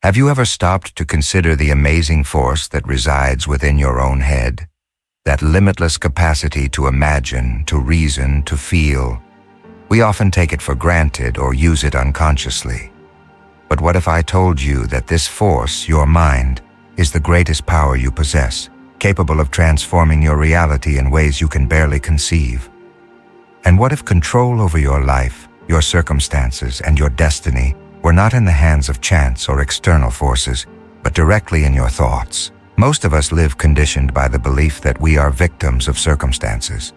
Have you ever stopped to consider the amazing force that resides within your own head? That limitless capacity to imagine, to reason, to feel. We often take it for granted or use it unconsciously. But what if I told you that this force, your mind, is the greatest power you possess, capable of transforming your reality in ways you can barely conceive? And what if control over your life, your circumstances, and your destiny were not in the hands of chance or external forces, but directly in your thoughts? Most of us live conditioned by the belief that we are victims of circumstances.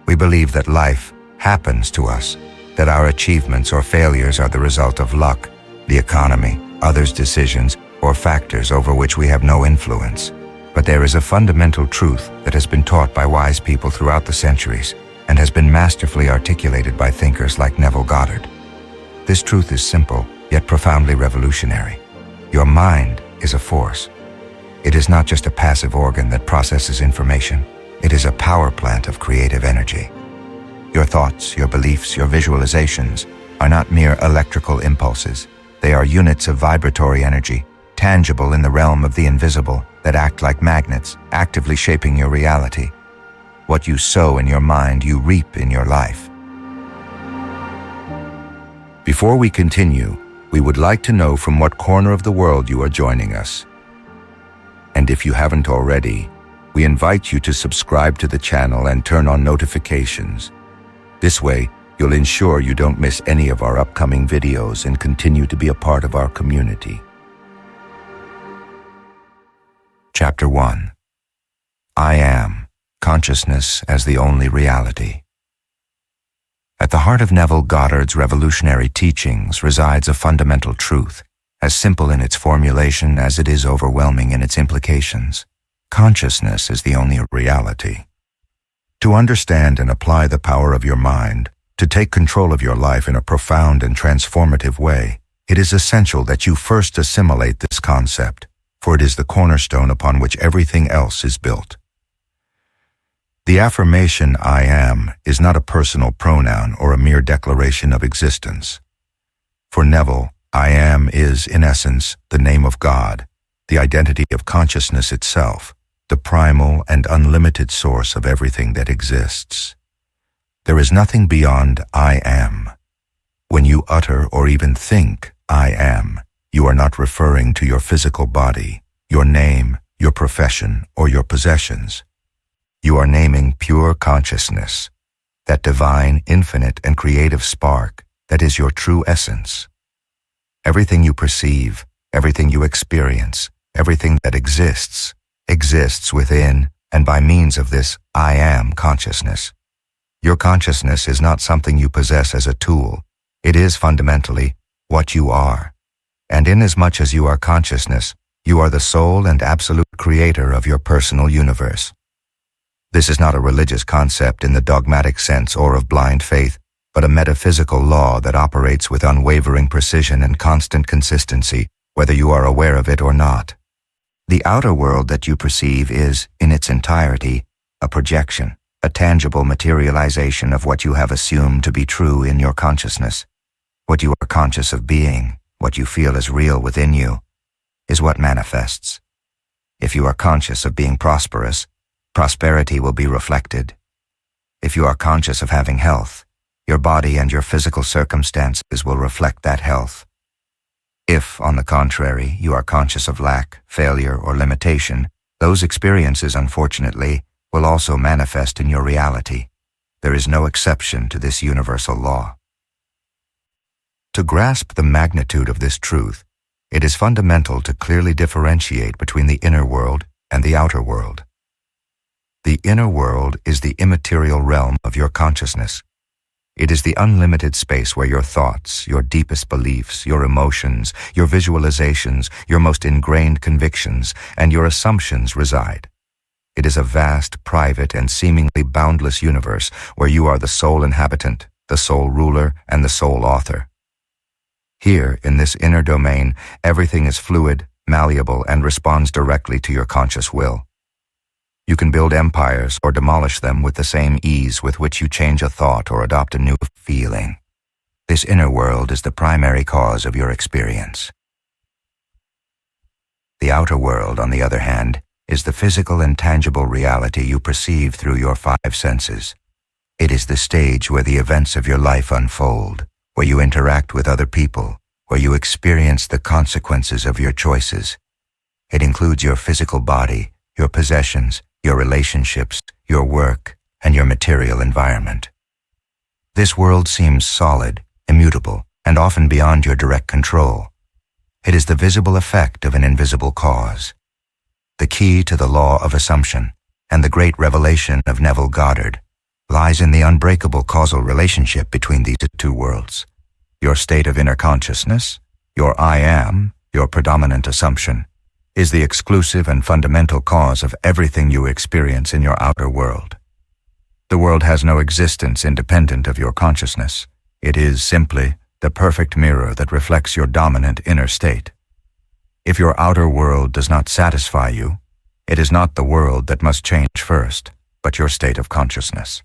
We believe that life happens to us, that our achievements or failures are the result of luck, the economy, others' decisions, or factors over which we have no influence. But there is a fundamental truth that has been taught by wise people throughout the centuries and has been masterfully articulated by thinkers like Neville Goddard. This truth is simple, yet profoundly revolutionary. Your mind is a force. It is not just a passive organ that processes information. It is a power plant of creative energy. Your thoughts, your beliefs, your visualizations are not mere electrical impulses. They are units of vibratory energy, tangible in the realm of the invisible, that act like magnets, actively shaping your reality. What you sow in your mind, you reap in your life. Before we continue, we would like to know from what corner of the world you are joining us. And if you haven't already, we invite you to subscribe to the channel and turn on notifications. This way, you'll ensure you don't miss any of our upcoming videos and continue to be a part of our community. Chapter 1. I Am, Consciousness as the Only Reality. At the heart of Neville Goddard's revolutionary teachings resides a fundamental truth, as simple in its formulation as it is overwhelming in its implications. Consciousness is the only reality. To understand and apply the power of your mind, to take control of your life in a profound and transformative way, it is essential that you first assimilate this concept, for it is the cornerstone upon which everything else is built. The affirmation I am is not a personal pronoun or a mere declaration of existence. For Neville, I am is, in essence, the name of God, the identity of consciousness itself, the primal and unlimited source of everything that exists. There is nothing beyond I am. When you utter or even think I am, you are not referring to your physical body, your name, your profession, or your possessions. You are naming pure consciousness, that divine, infinite, and creative spark that is your true essence. Everything you perceive, everything you experience, everything that exists within and by means of this I am consciousness. Your consciousness is not something you possess as a tool. It is fundamentally what you are. And inasmuch as you are consciousness, you are the sole and absolute creator of your personal universe. This is not a religious concept in the dogmatic sense or of blind faith, but a metaphysical law that operates with unwavering precision and constant consistency, whether you are aware of it or not. The outer world that you perceive is, in its entirety, a projection, a tangible materialization of what you have assumed to be true in your consciousness. What you are conscious of being, what you feel is real within you, is what manifests. If you are conscious of being prosperous, prosperity will be reflected. If you are conscious of having health, your body and your physical circumstances will reflect that health. If, on the contrary, you are conscious of lack, failure, or limitation, those experiences, unfortunately, will also manifest in your reality. There is no exception to this universal law. To grasp the magnitude of this truth, it is fundamental to clearly differentiate between the inner world and the outer world. The inner world is the immaterial realm of your consciousness. It is the unlimited space where your thoughts, your deepest beliefs, your emotions, your visualizations, your most ingrained convictions, and your assumptions reside. It is a vast, private, and seemingly boundless universe where you are the sole inhabitant, the sole ruler, and the sole author. Here, in this inner domain, everything is fluid, malleable, and responds directly to your conscious will. You can build empires or demolish them with the same ease with which you change a thought or adopt a new feeling. This inner world is the primary cause of your experience. The outer world, on the other hand, is the physical and tangible reality you perceive through your five senses. It is the stage where the events of your life unfold, where you interact with other people, where you experience the consequences of your choices. It includes your physical body, your possessions, your relationships, your work, and your material environment. This world seems solid, immutable, and often beyond your direct control. It is the visible effect of an invisible cause. The key to the law of assumption and the great revelation of Neville Goddard lies in the unbreakable causal relationship between these two worlds. Your state of inner consciousness, your I am, your predominant assumption, is the exclusive and fundamental cause of everything you experience in your outer world. The world has no existence independent of your consciousness. It is simply the perfect mirror that reflects your dominant inner state. If your outer world does not satisfy you, it is not the world that must change first, but your state of consciousness.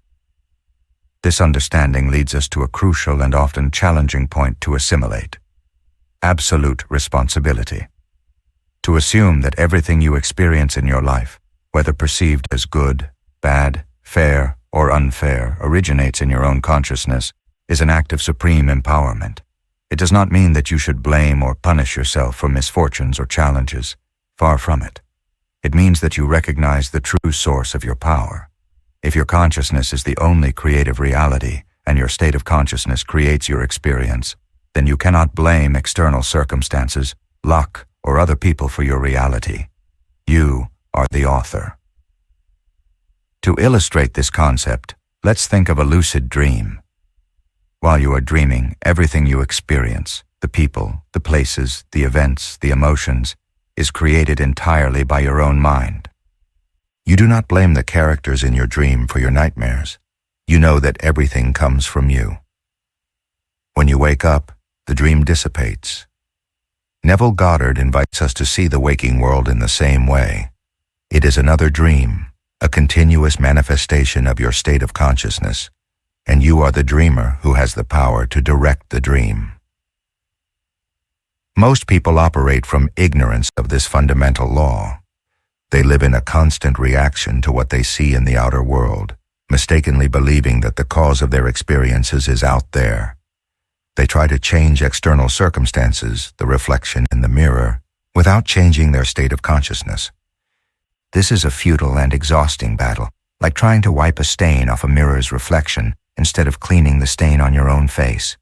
This understanding leads us to a crucial and often challenging point to assimilate: absolute responsibility. To assume that everything you experience in your life, whether perceived as good, bad, fair, or unfair, originates in your own consciousness is an act of supreme empowerment. It does not mean that you should blame or punish yourself for misfortunes or challenges. Far from it. It means that you recognize the true source of your power. If your consciousness is the only creative reality and your state of consciousness creates your experience, then you cannot blame external circumstances, luck, or other people for your reality. You are the author. To illustrate this concept, let's think of a lucid dream. While you are dreaming, everything you experience, the people, the places, the events, the emotions, is created entirely by your own mind. You do not blame the characters in your dream for your nightmares. You know that everything comes from you. When you wake up, the dream dissipates. Neville Goddard invites us to see the waking world in the same way. It is another dream, a continuous manifestation of your state of consciousness, and you are the dreamer who has the power to direct the dream. Most people operate from ignorance of this fundamental law. They live in a constant reaction to what they see in the outer world, mistakenly believing that the cause of their experiences is out there. They try to change external circumstances, the reflection in the mirror, without changing their state of consciousness. This is a futile and exhausting battle, like trying to wipe a stain off a mirror's reflection instead of cleaning the stain on your own face.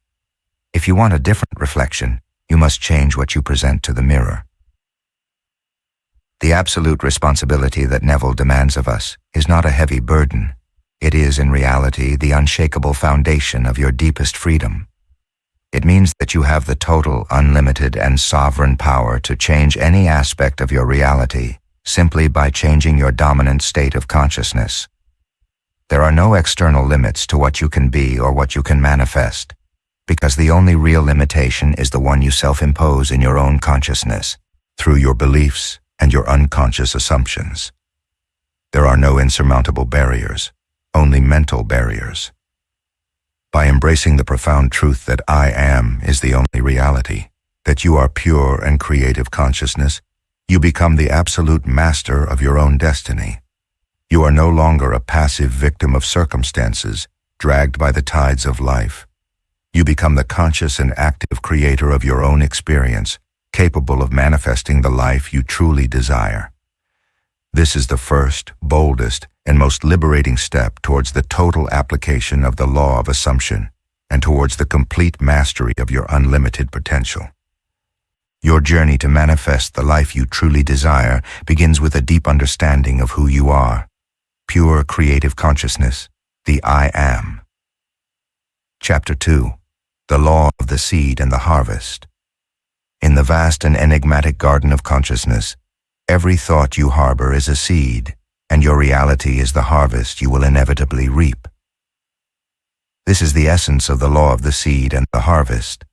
If you want a different reflection, you must change what you present to the mirror. The absolute responsibility that Neville demands of us is not a heavy burden. It is, in reality, the unshakable foundation of your deepest freedom. It means that you have the total, unlimited, and sovereign power to change any aspect of your reality simply by changing your dominant state of consciousness. There are no external limits to what you can be or what you can manifest, because the only real limitation is the one you self-impose in your own consciousness, through your beliefs and your unconscious assumptions. There are no insurmountable barriers, only mental barriers. By embracing the profound truth that I am is the only reality, that you are pure and creative consciousness, you become the absolute master of your own destiny. You are no longer a passive victim of circumstances, dragged by the tides of life. You become the conscious and active creator of your own experience, capable of manifesting the life you truly desire. This is the first, boldest, and most liberating step towards the total application of the law of assumption and towards the complete mastery of your unlimited potential. Your journey to manifest the life you truly desire begins with a deep understanding of who you are. Pure creative consciousness, the I am. Chapter 2. The Law of the Seed and the Harvest. In the vast and enigmatic garden of consciousness, every thought you harbor is a seed, and your reality is the harvest you will inevitably reap. This is the essence of the law of the seed and the harvest,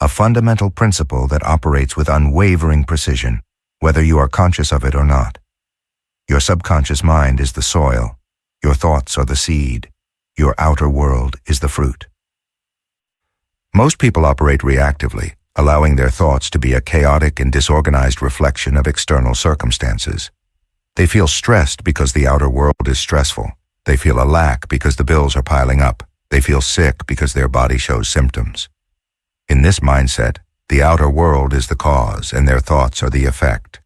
a fundamental principle that operates with unwavering precision, whether you are conscious of it or not. Your subconscious mind is the soil, your thoughts are the seed, your outer world is the fruit. Most people operate reactively, allowing their thoughts to be a chaotic and disorganized reflection of external circumstances. They feel stressed because the outer world is stressful. They feel a lack because the bills are piling up. They feel sick because their body shows symptoms. In this mindset, the outer world is the cause and their thoughts are the effect.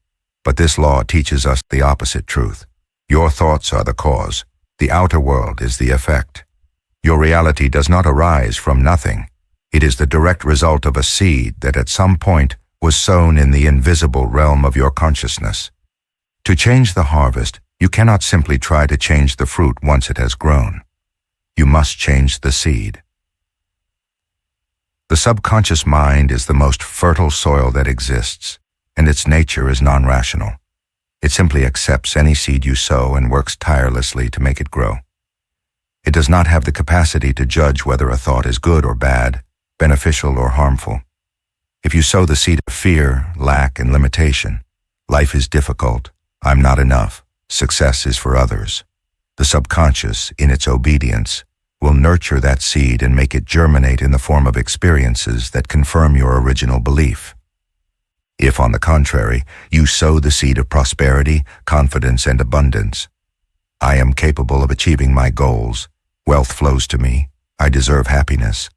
But this law teaches us the opposite truth. Your thoughts are the cause. The outer world is the effect. Your reality does not arise from nothing. It is the direct result of a seed that at some point was sown in the invisible realm of your consciousness. To change the harvest, you cannot simply try to change the fruit once it has grown. You must change the seed. The subconscious mind is the most fertile soil that exists, and its nature is non-rational. It simply accepts any seed you sow and works tirelessly to make it grow. It does not have the capacity to judge whether a thought is good or bad, beneficial or harmful. If you sow the seed of fear, lack, and limitation, life is difficult, I'm not enough, success is for others, the subconscious, in its obedience, will nurture that seed and make it germinate in the form of experiences that confirm your original belief. If, on the contrary, you sow the seed of prosperity, confidence, and abundance, I am capable of achieving my goals, wealth flows to me, I deserve happiness,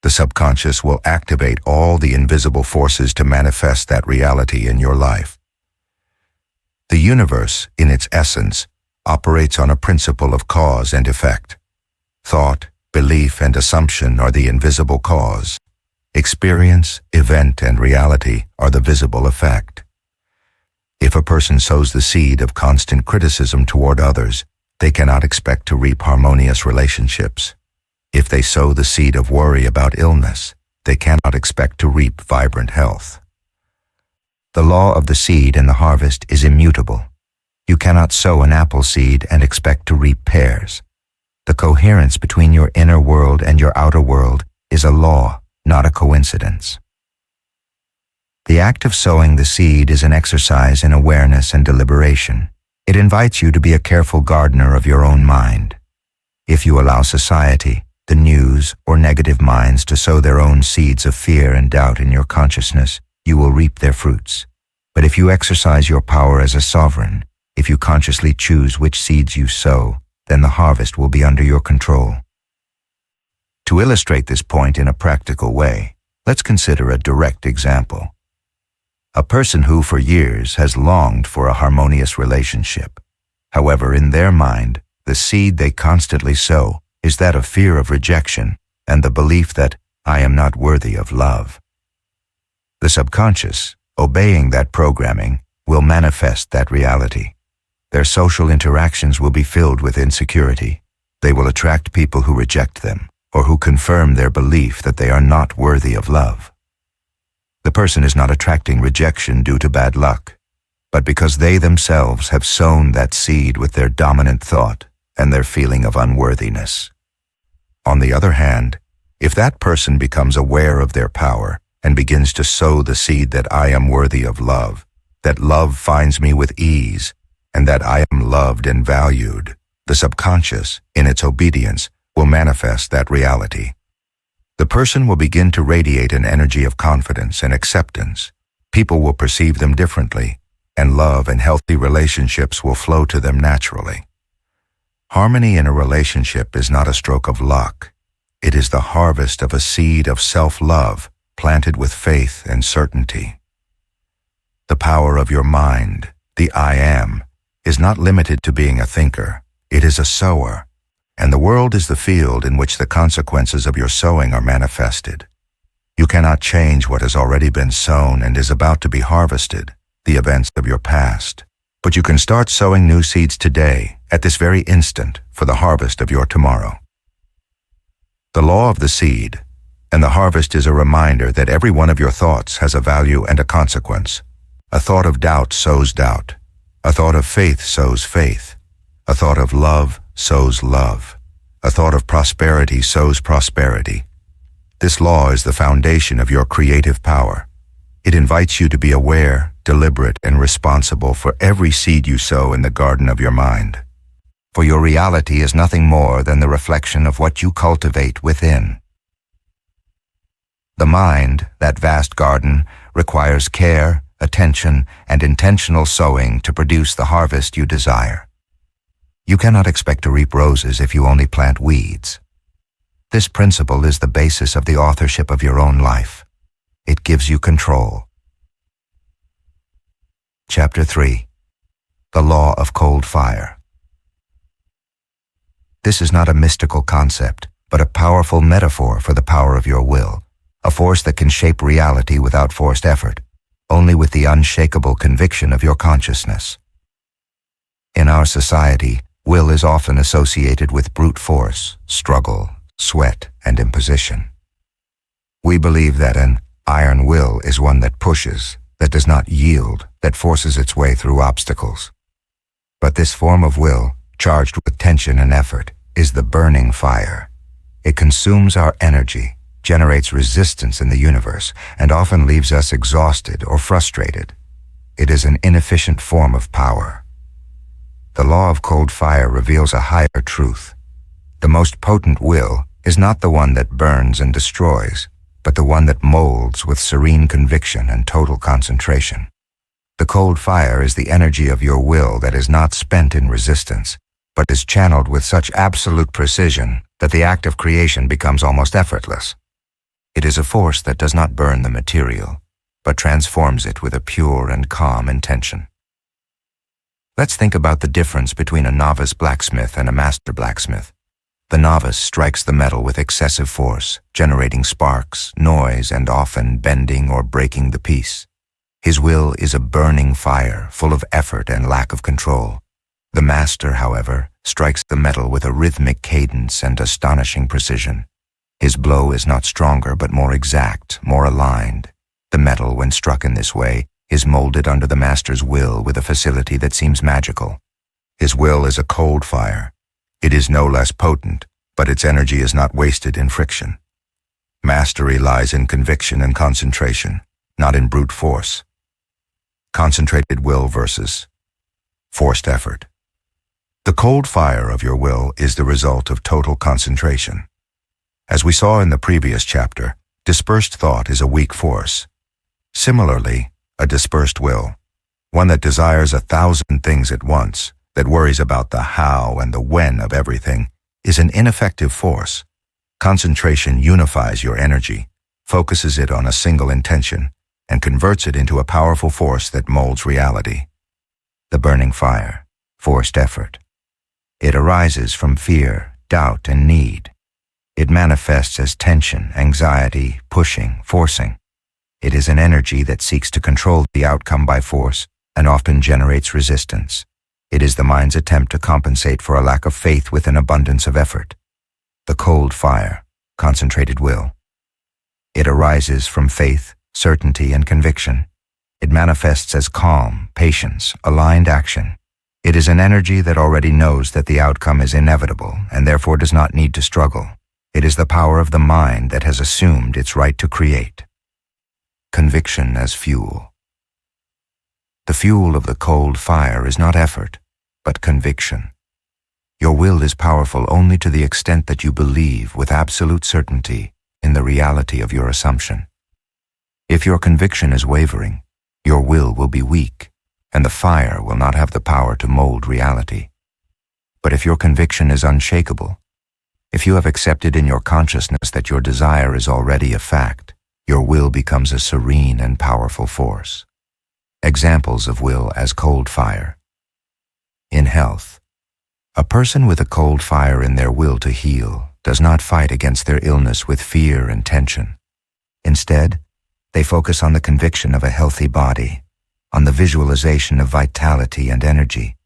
the subconscious will activate all the invisible forces to manifest that reality in your life. The universe, in its essence, operates on a principle of cause and effect. Thought, belief, and assumption are the invisible cause. Experience, event, and reality are the visible effect. If a person sows the seed of constant criticism toward others, they cannot expect to reap harmonious relationships. If they sow the seed of worry about illness, they cannot expect to reap vibrant health. The law of the seed and the harvest is immutable. You cannot sow an apple seed and expect to reap pears. The coherence between your inner world and your outer world is a law, not a coincidence. The act of sowing the seed is an exercise in awareness and deliberation. It invites you to be a careful gardener of your own mind. If you allow society, the news, or negative minds to sow their own seeds of fear and doubt in your consciousness, you will reap their fruits. But if you exercise your power as a sovereign, if you consciously choose which seeds you sow, then the harvest will be under your control. To illustrate this point in a practical way, let's consider a direct example. A person who for years has longed for a harmonious relationship. However, in their mind, the seed they constantly sow is that of fear of rejection and the belief that I am not worthy of love. The subconscious, obeying that programming, will manifest that reality. Their social interactions will be filled with insecurity. They will attract people who reject them or who confirm their belief that they are not worthy of love. The person is not attracting rejection due to bad luck, but because they themselves have sown that seed with their dominant thought and their feeling of unworthiness. On the other hand, if that person becomes aware of their power and begins to sow the seed that I am worthy of love, that love finds me with ease, and that I am loved and valued, the subconscious, in its obedience, will manifest that reality. The person will begin to radiate an energy of confidence and acceptance. People will perceive them differently, and love and healthy relationships will flow to them naturally. Harmony in a relationship is not a stroke of luck. It is the harvest of a seed of self-love planted with faith and certainty. The power of your mind, the I am, is not limited to being a thinker. It is a sower, and the world is the field in which the consequences of your sowing are manifested. You cannot change what has already been sown and is about to be harvested, the events of your past. But you can start sowing new seeds today, at this very instant, for the harvest of your tomorrow. The law of the seed and the harvest is a reminder that every one of your thoughts has a value and a consequence. A thought of doubt sows doubt. A thought of faith sows faith. A thought of love sows love. A thought of prosperity sows prosperity. This law is the foundation of your creative power. It invites you to be aware, deliberate, and responsible for every seed you sow in the garden of your mind. For your reality is nothing more than the reflection of what you cultivate within. The mind, that vast garden, requires care, attention, and intentional sowing to produce the harvest you desire. You cannot expect to reap roses if you only plant weeds. This principle is the basis of the authorship of your own life. It gives you control. Chapter 3. The Law of Cold Fire. This is not a mystical concept, but a powerful metaphor for the power of your will, a force that can shape reality without forced effort, only with the unshakable conviction of your consciousness. In our society, will is often associated with brute force, struggle, sweat, and imposition. We believe that an iron will is one that pushes, that does not yield, that forces its way through obstacles. But this form of will, charged with tension and effort, is the burning fire. It consumes our energy, generates resistance in the universe, and often leaves us exhausted or frustrated. It is an inefficient form of power. The law of cold fire reveals a higher truth. The most potent will is not the one that burns and destroys, but the one that molds with serene conviction and total concentration. The cold fire is the energy of your will that is not spent in resistance, but is channeled with such absolute precision that the act of creation becomes almost effortless. It is a force that does not burn the material, but transforms it with a pure and calm intention. Let's think about the difference between a novice blacksmith and a master blacksmith. The novice strikes the metal with excessive force, generating sparks, noise, and often bending or breaking the piece. His will is a burning fire, full of effort and lack of control. The master, however, strikes the metal with a rhythmic cadence and astonishing precision. His blow is not stronger but more exact, more aligned. The metal, when struck in this way, is molded under the master's will with a facility that seems magical. His will is a cold fire. It is no less potent, but its energy is not wasted in friction. Mastery lies in conviction and concentration, not in brute force. Concentrated will versus forced effort. The cold fire of your will is the result of total concentration. As we saw in the previous chapter, dispersed thought is a weak force. Similarly, a dispersed will, one that desires 1,000 things at once, that worries about the how and the when of everything, is an ineffective force. Concentration unifies your energy, focuses it on a single intention, and converts it into a powerful force that molds reality. The burning fire, forced effort. It arises from fear, doubt, and need. It manifests as tension, anxiety, pushing, forcing. It is an energy that seeks to control the outcome by force and often generates resistance. It is the mind's attempt to compensate for a lack of faith with an abundance of effort. The cold fire, concentrated will. It arises from faith, certainty, and conviction. It manifests as calm, patience, aligned action. It is an energy that already knows that the outcome is inevitable and therefore does not need to struggle. It is the power of the mind that has assumed its right to create. Conviction as fuel. The fuel of the cold fire is not effort, but conviction. Your will is powerful only to the extent that you believe with absolute certainty in the reality of your assumption. If your conviction is wavering, your will be weak, and the fire will not have the power to mold reality. But if your conviction is unshakable, if you have accepted in your consciousness that your desire is already a fact, your will becomes a serene and powerful force. Examples of will as cold fire. In health, a person with a cold fire in their will to heal does not fight against their illness with fear and tension. Instead, they focus on the conviction of a healthy body, on the visualization of vitality and energy.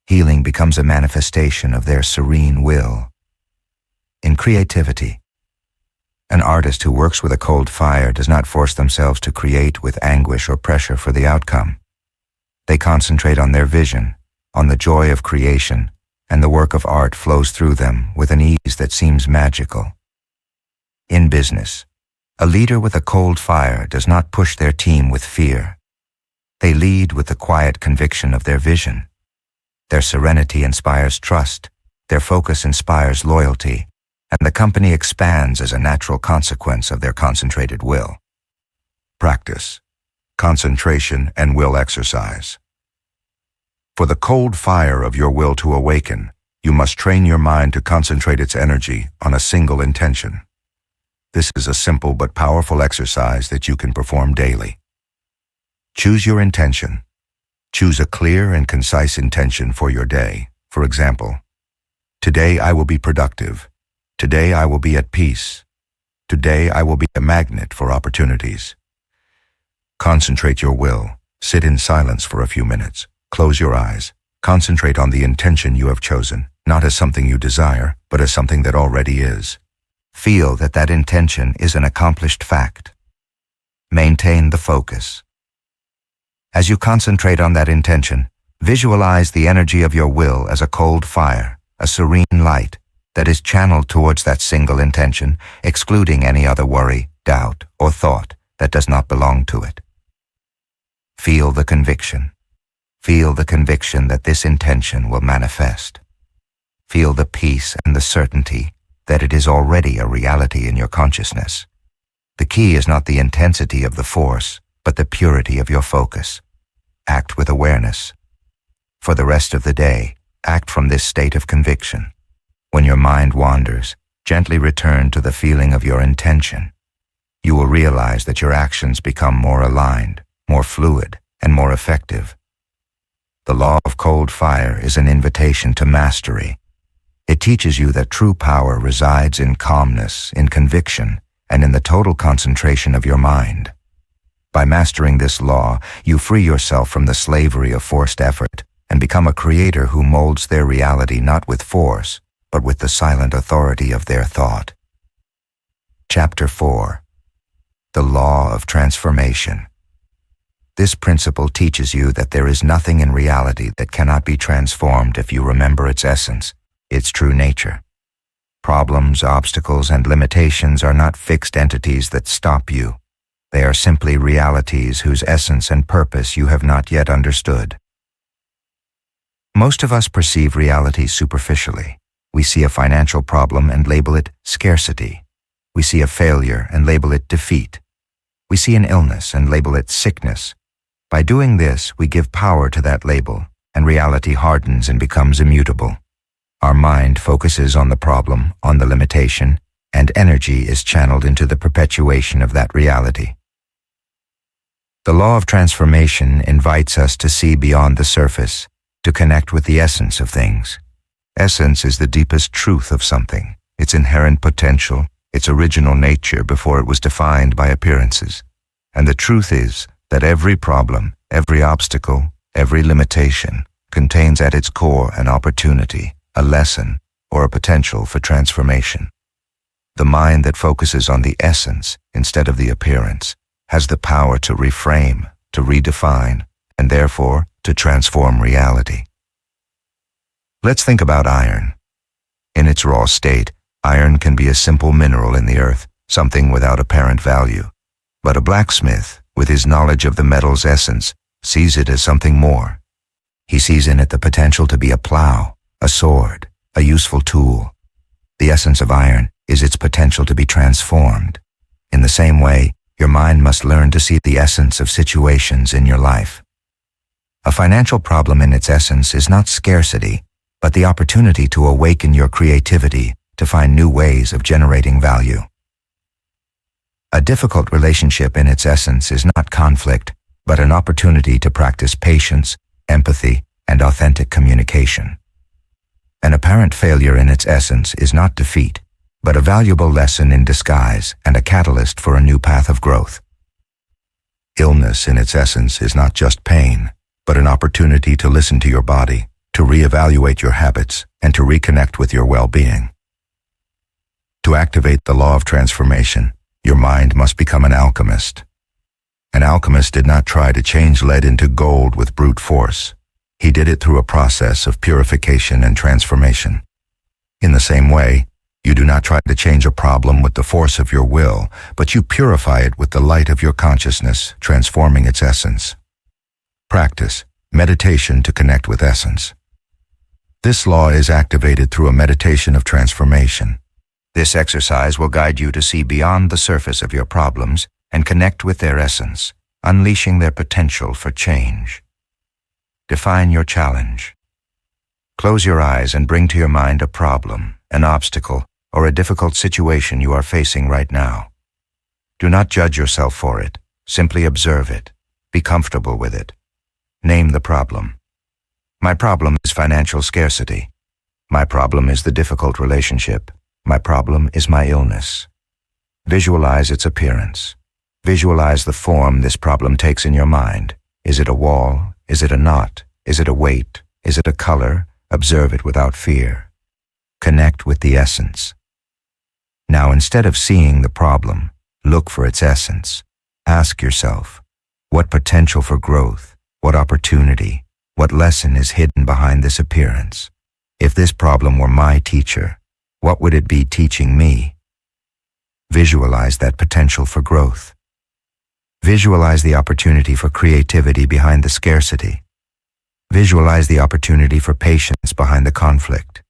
Healing becomes a manifestation of their serene will. In creativity, an artist who works with a cold fire does not force themselves to create with anguish or pressure for the outcome. They concentrate on their vision, on the joy of creation, and the work of art flows through them with an ease that seems magical. In business, a leader with a cold fire does not push their team with fear. They lead with the quiet conviction of their vision. Their serenity inspires trust, their focus inspires loyalty, and the company expands as a natural consequence of their concentrated will. Practice, concentration, and will exercise. For the cold fire of your will to awaken, you must train your mind to concentrate its energy on a single intention. This is a simple but powerful exercise that you can perform daily. Choose your intention. Choose a clear and concise intention for your day. For example, today I will be productive. Today I will be at peace. Today I will be a magnet for opportunities. Concentrate your will. Sit in silence for a few minutes. Close your eyes. Concentrate on the intention you have chosen, not as something you desire, but as something that already is. Feel that that intention is an accomplished fact. Maintain the focus. As you concentrate on that intention, visualize the energy of your will as a cold fire, a serene light that is channeled towards that single intention, excluding any other worry, doubt, or thought that does not belong to it. Feel the conviction. Feel the conviction that this intention will manifest. Feel the peace and the certainty that it is already a reality in your consciousness. The key is not the intensity of the force, but the purity of your focus. Act with awareness. For the rest of the day, act from this state of conviction. When your mind wanders, gently return to the feeling of your intention. You will realize that your actions become more aligned, more fluid, and more effective. The law of cold fire is an invitation to mastery. It teaches you that true power resides in calmness, in conviction, and in the total concentration of your mind. By mastering this law, you free yourself from the slavery of forced effort and become a creator who molds their reality not with force, but with the silent authority of their thought. Chapter 4. The Law of Transformation. This principle teaches you that there is nothing in reality that cannot be transformed if you remember its essence, its true nature. Problems, obstacles, and limitations are not fixed entities that stop you. They are simply realities whose essence and purpose you have not yet understood. Most of us perceive reality superficially. We see a financial problem and label it scarcity. We see a failure and label it defeat. We see an illness and label it sickness. By doing this, we give power to that label, and reality hardens and becomes immutable. Our mind focuses on the problem, on the limitation, and energy is channeled into the perpetuation of that reality. The law of transformation invites us to see beyond the surface, to connect with the essence of things. Essence is the deepest truth of something, its inherent potential, its original nature before it was defined by appearances. And the truth is that every problem, every obstacle, every limitation contains at its core an opportunity, a lesson, or a potential for transformation. The mind that focuses on the essence instead of the appearance has the power to reframe, to redefine, and therefore to transform reality. Let's think about iron. In its raw state, iron can be a simple mineral in the earth, something without apparent value. But a blacksmith, with his knowledge of the metal's essence, sees it as something more. He sees in it the potential to be a plow, a sword, a useful tool. The essence of iron is its potential to be transformed. In the same way, your mind must learn to see the essence of situations in your life. A financial problem in its essence is not scarcity, but the opportunity to awaken your creativity to find new ways of generating value. A difficult relationship in its essence is not conflict, but an opportunity to practice patience, empathy, and authentic communication. An apparent failure in its essence is not defeat, but a valuable lesson in disguise and a catalyst for a new path of growth. Illness in its essence is not just pain, but an opportunity to listen to your body, to reevaluate your habits, and to reconnect with your well-being. To activate the law of transformation, your mind must become an alchemist. An alchemist did not try to change lead into gold with brute force. He did it through a process of purification and transformation. In the same way, you do not try to change a problem with the force of your will, but you purify it with the light of your consciousness, transforming its essence. Practice meditation to connect with essence. This law is activated through a meditation of transformation. This exercise will guide you to see beyond the surface of your problems and connect with their essence, unleashing their potential for change. Define your challenge. Close your eyes and bring to your mind a problem, an obstacle, or a difficult situation you are facing right now. Do not judge yourself for it. Simply observe it. Be comfortable with it. Name the problem. My problem is financial scarcity. My problem is the difficult relationship. My problem is my illness. Visualize its appearance. Visualize the form this problem takes in your mind. Is it a wall? Is it a knot? Is it a weight? Is it a color? Observe it without fear. Connect with the essence. Now, instead of seeing the problem, look for its essence. Ask yourself, what potential for growth, what opportunity, what lesson is hidden behind this appearance? If this problem were my teacher, what would it be teaching me? Visualize that potential for growth. Visualize the opportunity for creativity behind the scarcity. Visualize the opportunity for patience behind the conflict.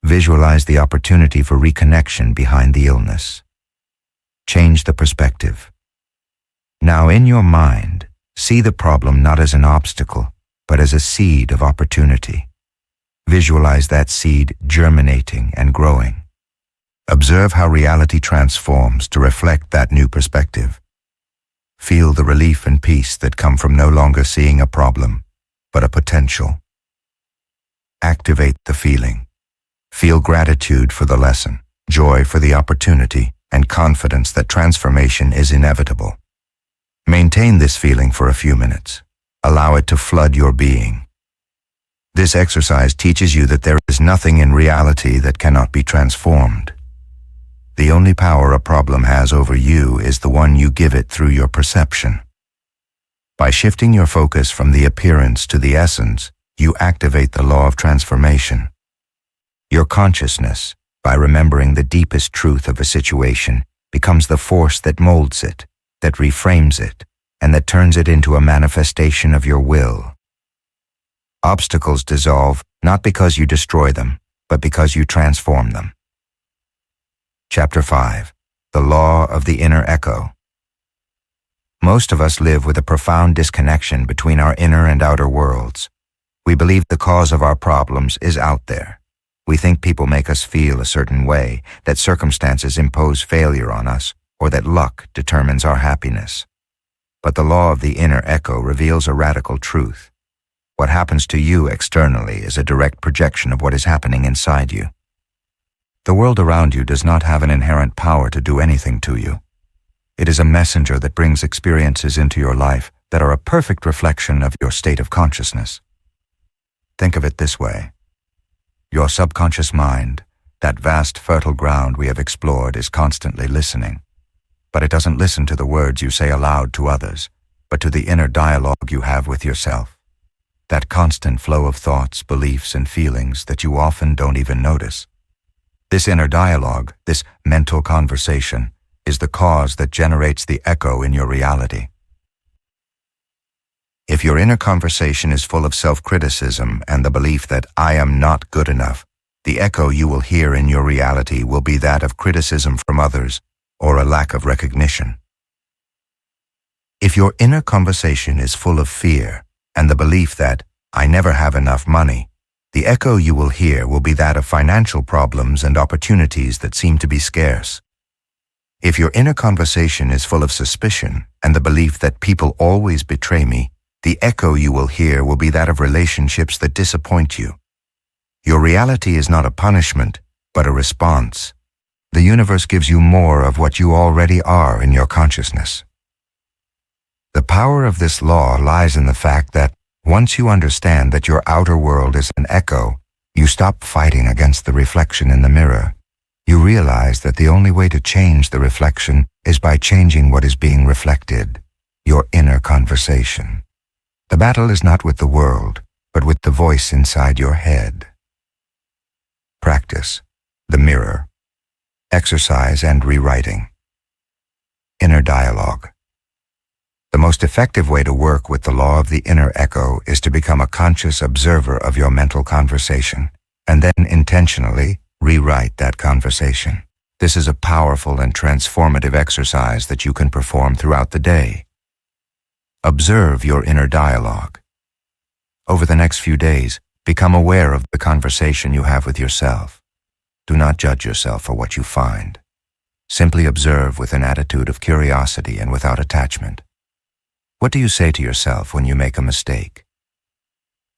Visualize the opportunity for reconnection behind the illness. Change the perspective. Now, in your mind, see the problem not as an obstacle, but as a seed of opportunity. Visualize that seed germinating and growing. Observe how reality transforms to reflect that new perspective. Feel the relief and peace that come from no longer seeing a problem, but a potential. Activate the feeling. Feel gratitude for the lesson, joy for the opportunity, and confidence that transformation is inevitable. Maintain this feeling for a few minutes. Allow it to flood your being. This exercise teaches you that there is nothing in reality that cannot be transformed. The only power a problem has over you is the one you give it through your perception. By shifting your focus from the appearance to the essence, you activate the law of transformation. Your consciousness, by remembering the deepest truth of a situation, becomes the force that molds it, that reframes it, and that turns it into a manifestation of your will. Obstacles dissolve not because you destroy them, but because you transform them. Chapter 5. The Law of the Inner Echo. Most of us live with a profound disconnection between our inner and outer worlds. We believe the cause of our problems is out there. We think people make us feel a certain way, that circumstances impose failure on us, or that luck determines our happiness. But the law of the inner echo reveals a radical truth. What happens to you externally is a direct projection of what is happening inside you. The world around you does not have an inherent power to do anything to you. It is a messenger that brings experiences into your life that are a perfect reflection of your state of consciousness. Think of it this way. Your subconscious mind, that vast fertile ground we have explored, is constantly listening. But it doesn't listen to the words you say aloud to others, but to the inner dialogue you have with yourself. That constant flow of thoughts, beliefs, and feelings that you often don't even notice. This inner dialogue, this mental conversation, is the cause that generates the echo in your reality. If your inner conversation is full of self-criticism and the belief that I am not good enough, the echo you will hear in your reality will be that of criticism from others or a lack of recognition. If your inner conversation is full of fear and the belief that I never have enough money, the echo you will hear will be that of financial problems and opportunities that seem to be scarce. If your inner conversation is full of suspicion and the belief that people always betray me, the echo you will hear will be that of relationships that disappoint you. Your reality is not a punishment, but a response. The universe gives you more of what you already are in your consciousness. The power of this law lies in the fact that once you understand that your outer world is an echo, you stop fighting against the reflection in the mirror. You realize that the only way to change the reflection is by changing what is being reflected, your inner conversation. The battle is not with the world, but with the voice inside your head. Practice. The mirror. Exercise and rewriting. Inner dialogue. The most effective way to work with the law of the inner echo is to become a conscious observer of your mental conversation, and then intentionally rewrite that conversation. This is a powerful and transformative exercise that you can perform throughout the day. Observe your inner dialogue. Over the next few days, become aware of the conversation you have with yourself. Do not judge yourself for what you find. Simply observe with an attitude of curiosity and without attachment. What do you say to yourself when you make a mistake?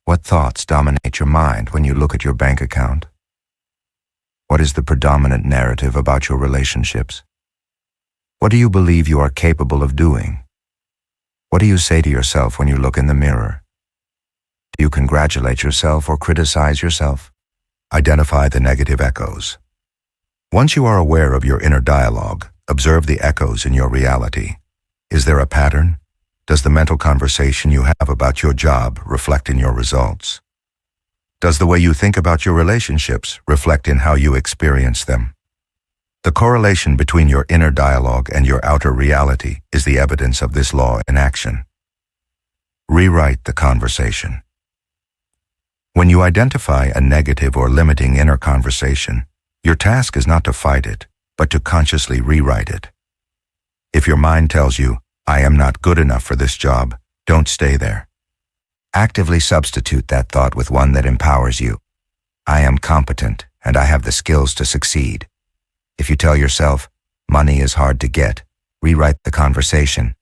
What thoughts dominate your mind when you look at your bank account? What is the predominant narrative about your relationships? What do you believe you are capable of doing? What do you say to yourself when you look in the mirror? Do you congratulate yourself or criticize yourself? Identify the negative echoes. Once you are aware of your inner dialogue, observe the echoes in your reality. Is there a pattern? Does the mental conversation you have about your job reflect in your results? Does the way you think about your relationships reflect in how you experience them? The correlation between your inner dialogue and your outer reality is the evidence of this law in action. Rewrite the conversation. When you identify a negative or limiting inner conversation, your task is not to fight it, but to consciously rewrite it. If your mind tells you, "I am not good enough for this job," don't stay there. Actively substitute that thought with one that empowers you. "I am competent and I have the skills to succeed." If you tell yourself, "Money is hard to get," rewrite the conversation.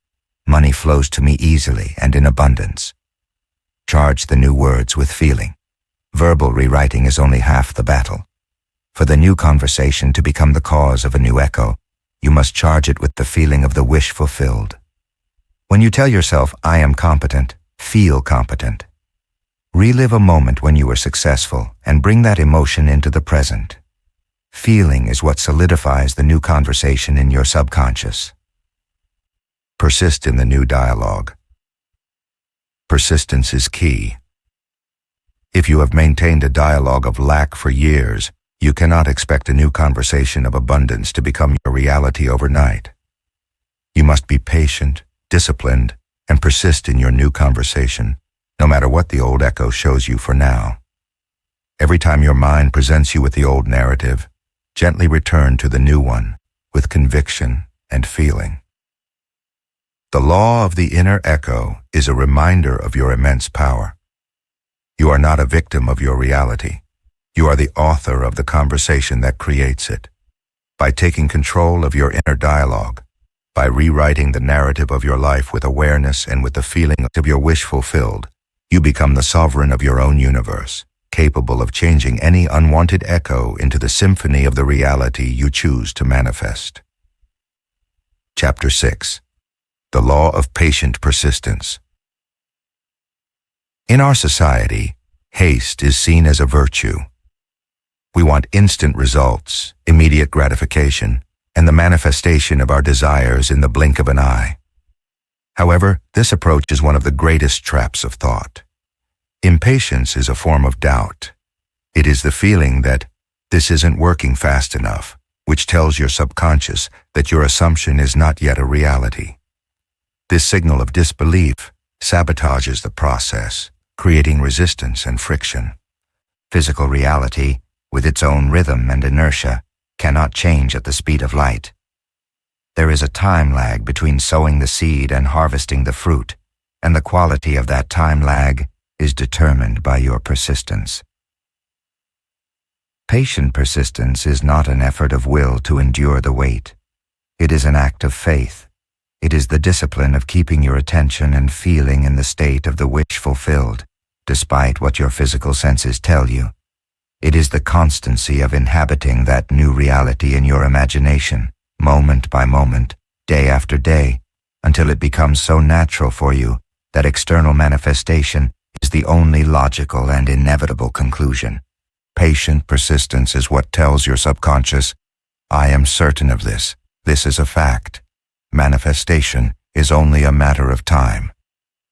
"Money flows to me easily and in abundance." Charge the new words with feeling. Verbal rewriting is only half the battle. For the new conversation to become the cause of a new echo, you must charge it with the feeling of the wish fulfilled. When you tell yourself, "I am competent," feel competent. Relive a moment when you were successful and bring that emotion into the present. Feeling is what solidifies the new conversation in your subconscious. Persist in the new dialogue. Persistence is key. If you have maintained a dialogue of lack for years, you cannot expect a new conversation of abundance to become your reality overnight. You must be patient, disciplined, and persist in your new conversation, no matter what the old echo shows you for now. Every time your mind presents you with the old narrative, gently return to the new one with conviction and feeling. The law of the inner echo is a reminder of your immense power. You are not a victim of your reality. You are the author of the conversation that creates it. By taking control of your inner dialogue, by rewriting the narrative of your life with awareness and with the feeling of your wish fulfilled, you become the sovereign of your own universe, capable of changing any unwanted echo into the symphony of the reality you choose to manifest. Chapter 6. The Law of Patient Persistence. In our society, haste is seen as a virtue. We want instant results, immediate gratification, and the manifestation of our desires in the blink of an eye. However, this approach is one of the greatest traps of thought. Impatience is a form of doubt. It is the feeling that this isn't working fast enough, which tells your subconscious that your assumption is not yet a reality. This signal of disbelief sabotages the process, creating resistance and friction. Physical reality, with its own rhythm and inertia, cannot change at the speed of light. There is a time lag between sowing the seed and harvesting the fruit, and the quality of that time lag is determined by your persistence. Patient persistence is not an effort of will to endure the wait. It is an act of faith. It is the discipline of keeping your attention and feeling in the state of the wish fulfilled, despite what your physical senses tell you. It is the constancy of inhabiting that new reality in your imagination, moment by moment, day after day, until it becomes so natural for you that external manifestation is the only logical and inevitable conclusion. Patient persistence is what tells your subconscious, "I am certain of this. This is a fact." Manifestation is only a matter of time.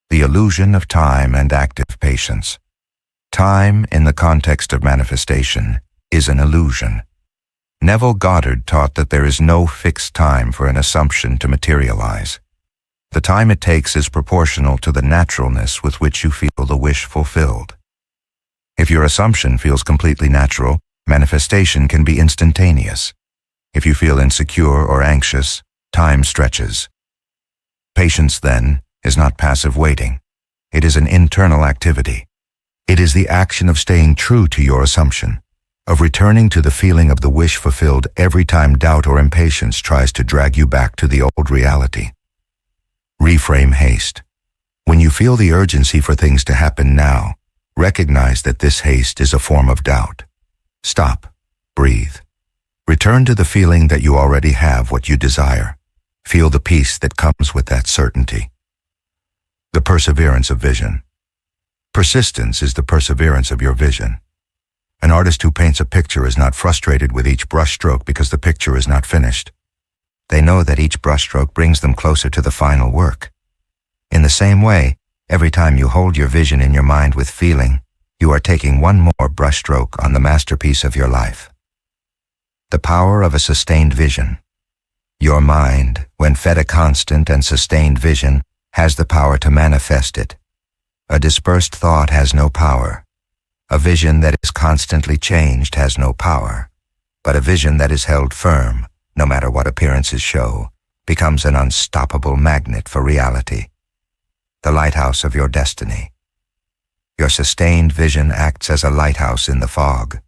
The illusion of time and active patience. Time, in the context of manifestation, is an illusion. Neville Goddard taught that there is no fixed time for an assumption to materialize. The time it takes is proportional to the naturalness with which you feel the wish fulfilled. If your assumption feels completely natural, manifestation can be instantaneous. If you feel insecure or anxious, time stretches. Patience, then, is not passive waiting. It is an internal activity. It is the action of staying true to your assumption, of returning to the feeling of the wish fulfilled every time doubt or impatience tries to drag you back to the old reality. Reframe haste. When you feel the urgency for things to happen now, recognize that this haste is a form of doubt. Stop. Breathe. Return to the feeling that you already have what you desire. Feel the peace that comes with that certainty. The perseverance of vision. Persistence is the perseverance of your vision. An artist who paints a picture is not frustrated with each brushstroke because the picture is not finished. They know that each brushstroke brings them closer to the final work. In the same way, every time you hold your vision in your mind with feeling, you are taking one more brushstroke on the masterpiece of your life. The power of a sustained vision. Your mind, when fed a constant and sustained vision, has the power to manifest it. A dispersed thought has no power. A vision that is constantly changed has no power. But a vision that is held firm, no matter what appearances show, becomes an unstoppable magnet for reality. The lighthouse of your destiny. Your sustained vision acts as a lighthouse in the fog.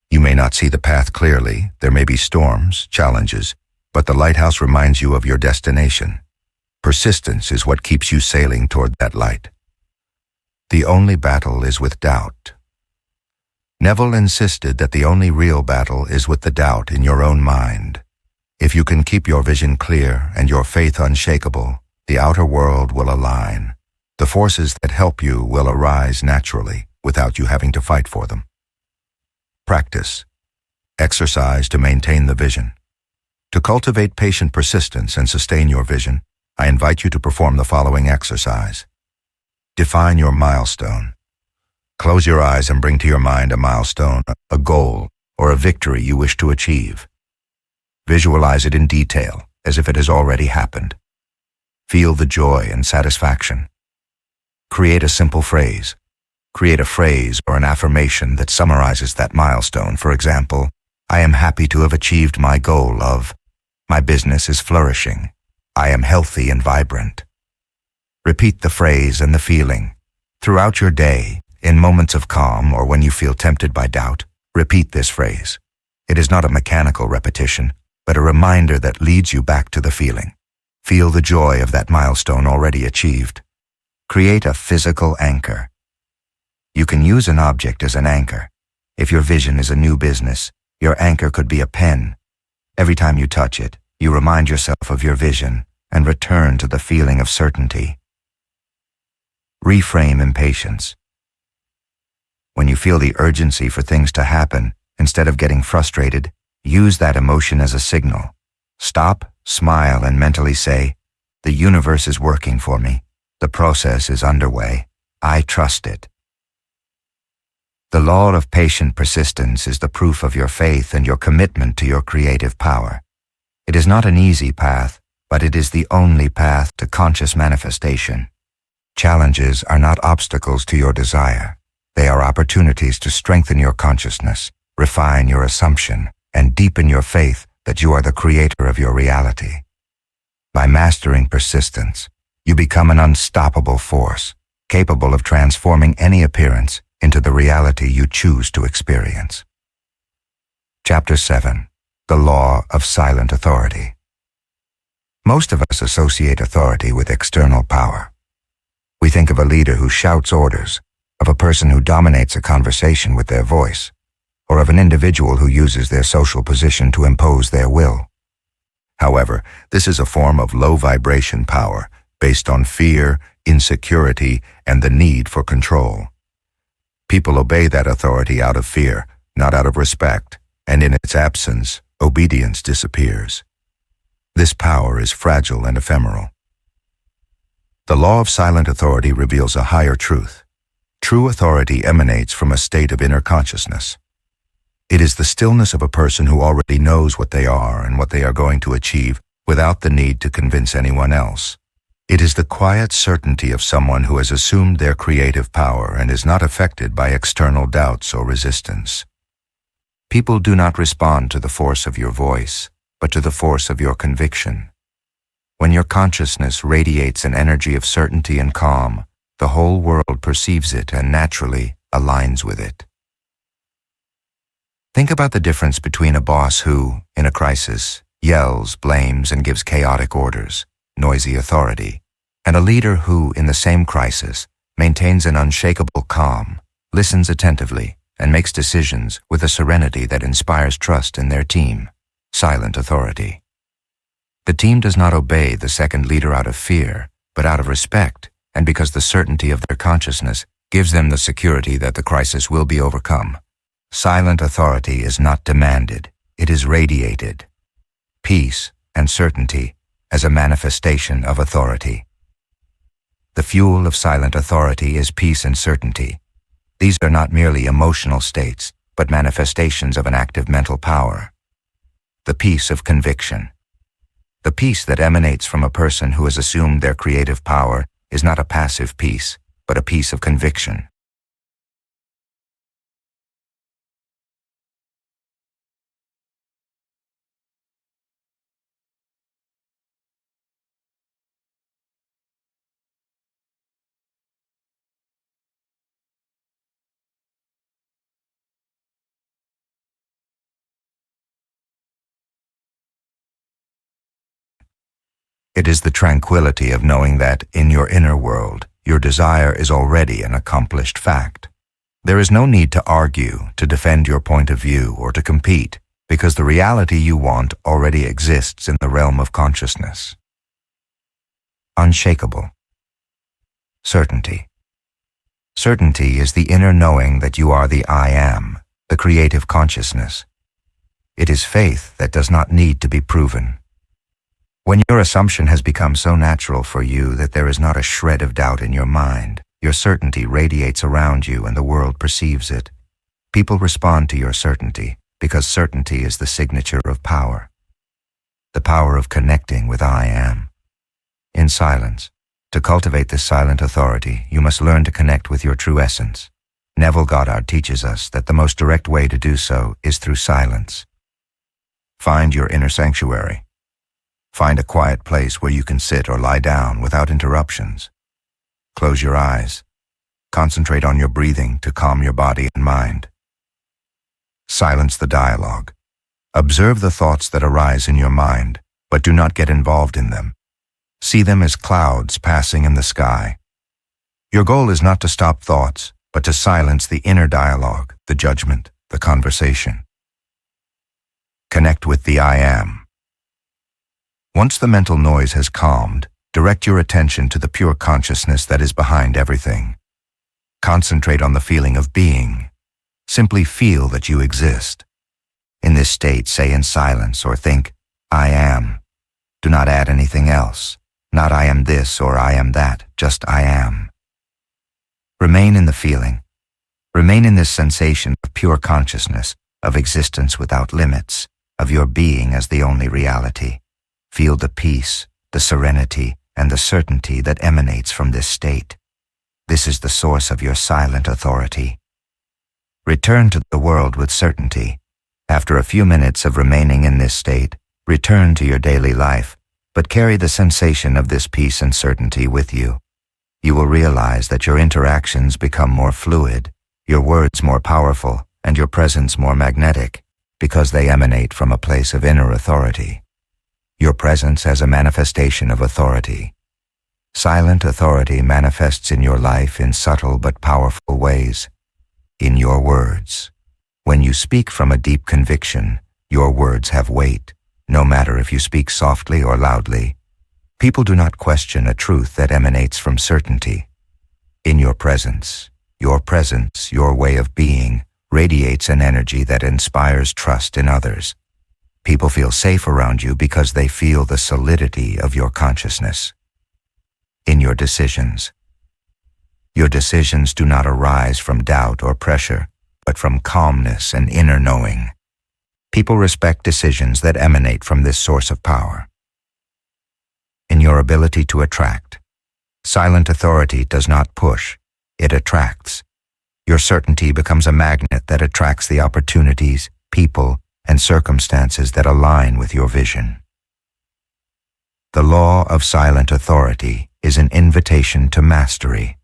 You may not see the path clearly, there may be storms, challenges, but the lighthouse reminds you of your destination. Persistence is what keeps you sailing toward that light. The only battle is with doubt. Neville insisted that the only real battle is with the doubt in your own mind. If you can keep your vision clear and your faith unshakable, the outer world will align. The forces that help you will arise naturally, without you having to fight for them. Practice. Exercise to maintain the vision. To cultivate patient persistence and sustain your vision, I invite you to perform the following exercise. Define your milestone. Close your eyes and bring to your mind a milestone, a goal, or a victory you wish to achieve. Visualize it in detail, as if it has already happened. Feel the joy and satisfaction. Create a simple phrase. Create a phrase or an affirmation that summarizes that milestone. For example, I am happy to have achieved my goal of, my business is flourishing. I am healthy and vibrant. Repeat the phrase and the feeling. Throughout your day, in moments of calm or when you feel tempted by doubt, repeat this phrase. It is not a mechanical repetition, but a reminder that leads you back to the feeling. Feel the joy of that milestone already achieved. Create a physical anchor. You can use an object as an anchor. If your vision is a new business, your anchor could be a pen. Every time you touch it, you remind yourself of your vision and return to the feeling of certainty. Reframe impatience. When you feel the urgency for things to happen, instead of getting frustrated, use that emotion as a signal. Stop, smile, and mentally say, the universe is working for me. The process is underway. I trust it. The law of patient persistence is the proof of your faith and your commitment to your creative power. It is not an easy path, but it is the only path to conscious manifestation. Challenges are not obstacles to your desire. They are opportunities to strengthen your consciousness, refine your assumption, and deepen your faith that you are the creator of your reality. By mastering persistence, you become an unstoppable force, capable of transforming any appearance into the reality you choose to experience. Chapter 7. The Law of Silent Authority. Most of us associate authority with external power. We think of a leader who shouts orders, of a person who dominates a conversation with their voice, or of an individual who uses their social position to impose their will. However, this is a form of low-vibration power based on fear, insecurity, and the need for control. People obey that authority out of fear, not out of respect, and in its absence, obedience disappears. This power is fragile and ephemeral. The law of silent authority reveals a higher truth. True authority emanates from a state of inner consciousness. It is the stillness of a person who already knows what they are and what they are going to achieve without the need to convince anyone else. It is the quiet certainty of someone who has assumed their creative power and is not affected by external doubts or resistance. People do not respond to the force of your voice. but to the force of your conviction. When your consciousness radiates an energy of certainty and calm, the whole world perceives it and naturally aligns with it. Think about the difference between a boss who, in a crisis, yells, blames, and gives chaotic orders, noisy authority, and a leader who, in the same crisis, maintains an unshakable calm, listens attentively, and makes decisions with a serenity that inspires trust in their team, silent authority. The team does not obey the second leader out of fear, but out of respect, and because the certainty of their consciousness gives them the security that the crisis will be overcome. Silent authority is not demanded, it is radiated. Peace and certainty as a manifestation of authority. The fuel of silent authority is peace and certainty. These are not merely emotional states, but manifestations of an active mental power. The peace of conviction. The peace that emanates from a person who has assumed their creative power is not a passive peace, but a peace of conviction. It is the tranquility of knowing that, in your inner world, your desire is already an accomplished fact. There is no need to argue, to defend your point of view, or to compete, because the reality you want already exists in the realm of consciousness. Unshakable. Certainty. Certainty is the inner knowing that you are the I Am, the creative consciousness. It is faith that does not need to be proven. When your assumption has become so natural for you that there is not a shred of doubt in your mind, your certainty radiates around you and the world perceives it. People respond to your certainty because certainty is the signature of power. The power of connecting with I Am. In silence, to cultivate this silent authority, you must learn to connect with your true essence. Neville Goddard teaches us that the most direct way to do so is through silence. Find your inner sanctuary. Find a quiet place where you can sit or lie down without interruptions. Close your eyes. Concentrate on your breathing to calm your body and mind. Silence the dialogue. Observe the thoughts that arise in your mind, but do not get involved in them. See them as clouds passing in the sky. Your goal is not to stop thoughts, but to silence the inner dialogue, the judgment, the conversation. Connect with the I Am. Once the mental noise has calmed, direct your attention to the pure consciousness that is behind everything. Concentrate on the feeling of being. Simply feel that you exist. In this state, say in silence or think, I am. Do not add anything else. Not I am this or I am that, just I am. Remain in the feeling. Remain in this sensation of pure consciousness, of existence without limits, of your being as the only reality. Feel the peace, the serenity, and the certainty that emanates from this state. This is the source of your silent authority. Return to the world with certainty. After a few minutes of remaining in this state, return to your daily life, but carry the sensation of this peace and certainty with you. You will realize that your interactions become more fluid, your words more powerful, and your presence more magnetic, because they emanate from a place of inner authority. Your presence as a manifestation of authority. Silent authority manifests in your life in subtle but powerful ways. In your words. When you speak from a deep conviction, your words have weight, no matter if you speak softly or loudly. People do not question a truth that emanates from certainty. In your presence, your way of being, radiates an energy that inspires trust in others. People feel safe around you because they feel the solidity of your consciousness. In your decisions. Your decisions do not arise from doubt or pressure, but from calmness and inner knowing. People respect decisions that emanate from this source of power. In your ability to attract. Silent authority does not push, it attracts. Your certainty becomes a magnet that attracts the opportunities, people, and circumstances that align with your vision. The law of silent authority is an invitation to mastery.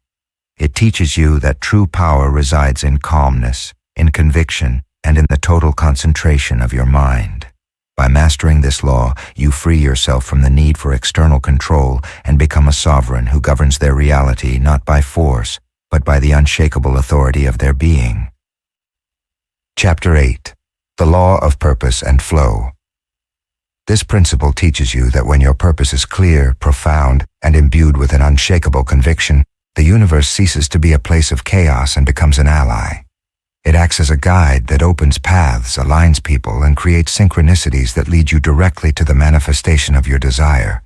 It teaches you that true power resides in calmness, in conviction, and in the total concentration of your mind. By mastering this law, you free yourself from the need for external control and become a sovereign who governs their reality not by force, but by the unshakable authority of their being. Chapter 8. The Law of Purpose and Flow. This principle teaches you that when your purpose is clear, profound, and imbued with an unshakable conviction, the universe ceases to be a place of chaos and becomes an ally. It acts as a guide that opens paths, aligns people, and creates synchronicities that lead you directly to the manifestation of your desire.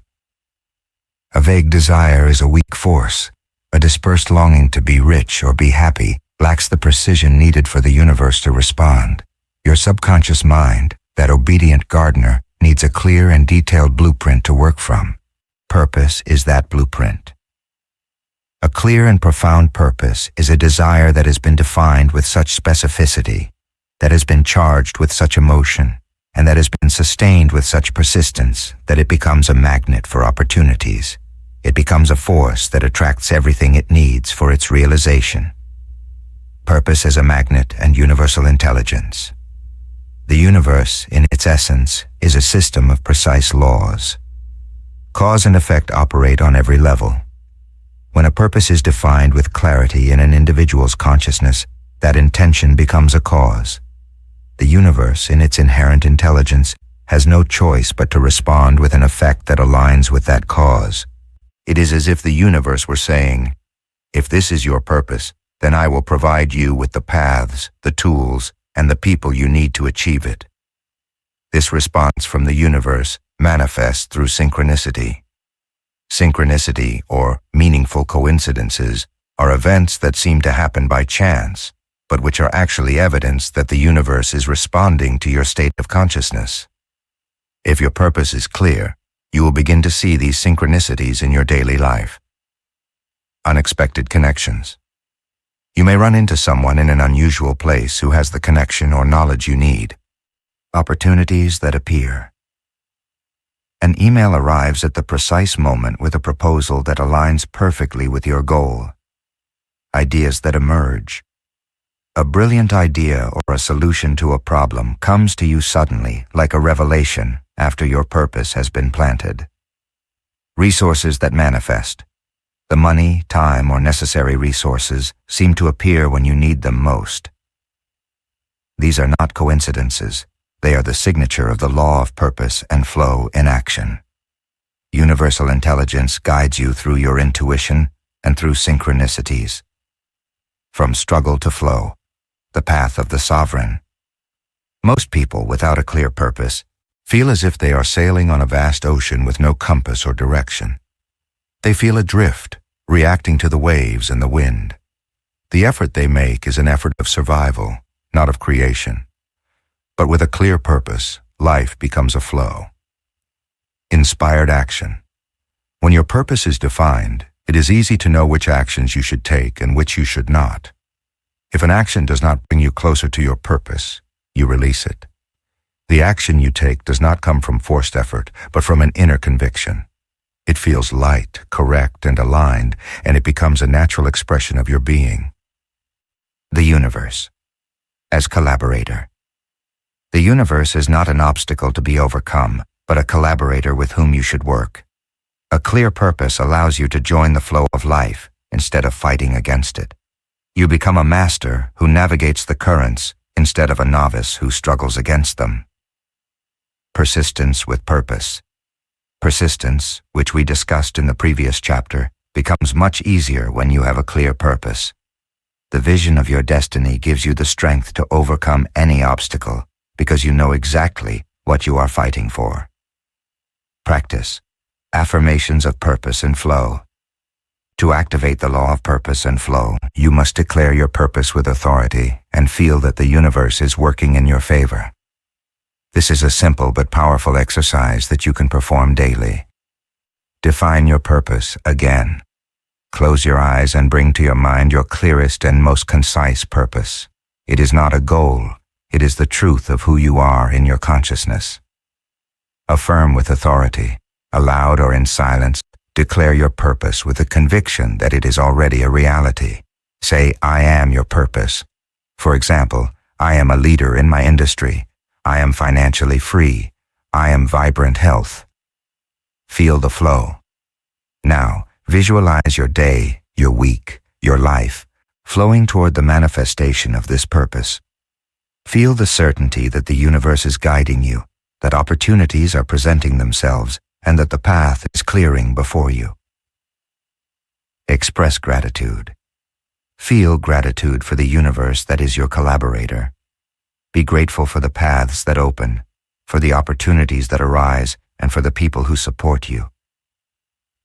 A vague desire is a weak force. A dispersed longing to be rich or be happy lacks the precision needed for the universe to respond. Your subconscious mind, that obedient gardener, needs a clear and detailed blueprint to work from. Purpose is that blueprint. A clear and profound purpose is a desire that has been defined with such specificity, that has been charged with such emotion, and that has been sustained with such persistence that it becomes a magnet for opportunities. It becomes a force that attracts everything it needs for its realization. Purpose as a magnet and universal intelligence. The universe, in its essence, is a system of precise laws. Cause and effect operate on every level. When a purpose is defined with clarity in an individual's consciousness, that intention becomes a cause. The universe, in its inherent intelligence, has no choice but to respond with an effect that aligns with that cause. It is as if the universe were saying, "If this is your purpose, then I will provide you with the paths, the tools, and the people you need to achieve it." This response from the universe manifests through synchronicity. Synchronicity, or meaningful coincidences, are events that seem to happen by chance, but which are actually evidence that the universe is responding to your state of consciousness. If your purpose is clear, you will begin to see these synchronicities in your daily life. Unexpected connections. You may run into someone in an unusual place who has the connection or knowledge you need. Opportunities that appear. An email arrives at the precise moment with a proposal that aligns perfectly with your goal. Ideas that emerge. A brilliant idea or a solution to a problem comes to you suddenly, like a revelation, after your purpose has been planted. Resources that manifest. The money, time, or necessary resources seem to appear when you need them most. These are not coincidences. They are the signature of the law of purpose and flow in action. Universal intelligence guides you through your intuition and through synchronicities. From struggle to flow, the path of the sovereign. Most people without a clear purpose feel as if they are sailing on a vast ocean with no compass or direction. They feel adrift, reacting to the waves and the wind. The effort they make is an effort of survival, not of creation. But with a clear purpose, life becomes a flow. Inspired action. When your purpose is defined, it is easy to know which actions you should take and which you should not. If an action does not bring you closer to your purpose, you release it. The action you take does not come from forced effort, but from an inner conviction. It feels light, correct, and aligned, and it becomes a natural expression of your being. The universe. As collaborator. The universe is not an obstacle to be overcome, but a collaborator with whom you should work. A clear purpose allows you to join the flow of life instead of fighting against it. You become a master who navigates the currents instead of a novice who struggles against them. Persistence with purpose. Persistence, which we discussed in the previous chapter, becomes much easier when you have a clear purpose. The vision of your destiny gives you the strength to overcome any obstacle because you know exactly what you are fighting for. Practice. Affirmations of purpose and flow. To activate the law of purpose and flow, you must declare your purpose with authority and feel that the universe is working in your favor. This is a simple but powerful exercise that you can perform daily. Define your purpose again. Close your eyes and bring to your mind your clearest and most concise purpose. It is not a goal. It is the truth of who you are in your consciousness. Affirm with authority, aloud or in silence. Declare your purpose with a conviction that it is already a reality. Say, I am your purpose. For example, I am a leader in my industry. I am financially free. I am vibrant health. Feel the flow. Now, visualize your day, your week, your life, flowing toward the manifestation of this purpose. Feel the certainty that the universe is guiding you, that opportunities are presenting themselves, and that the path is clearing before you. Express gratitude. Feel gratitude for the universe that is your collaborator. Be grateful for the paths that open, for the opportunities that arise, and for the people who support you.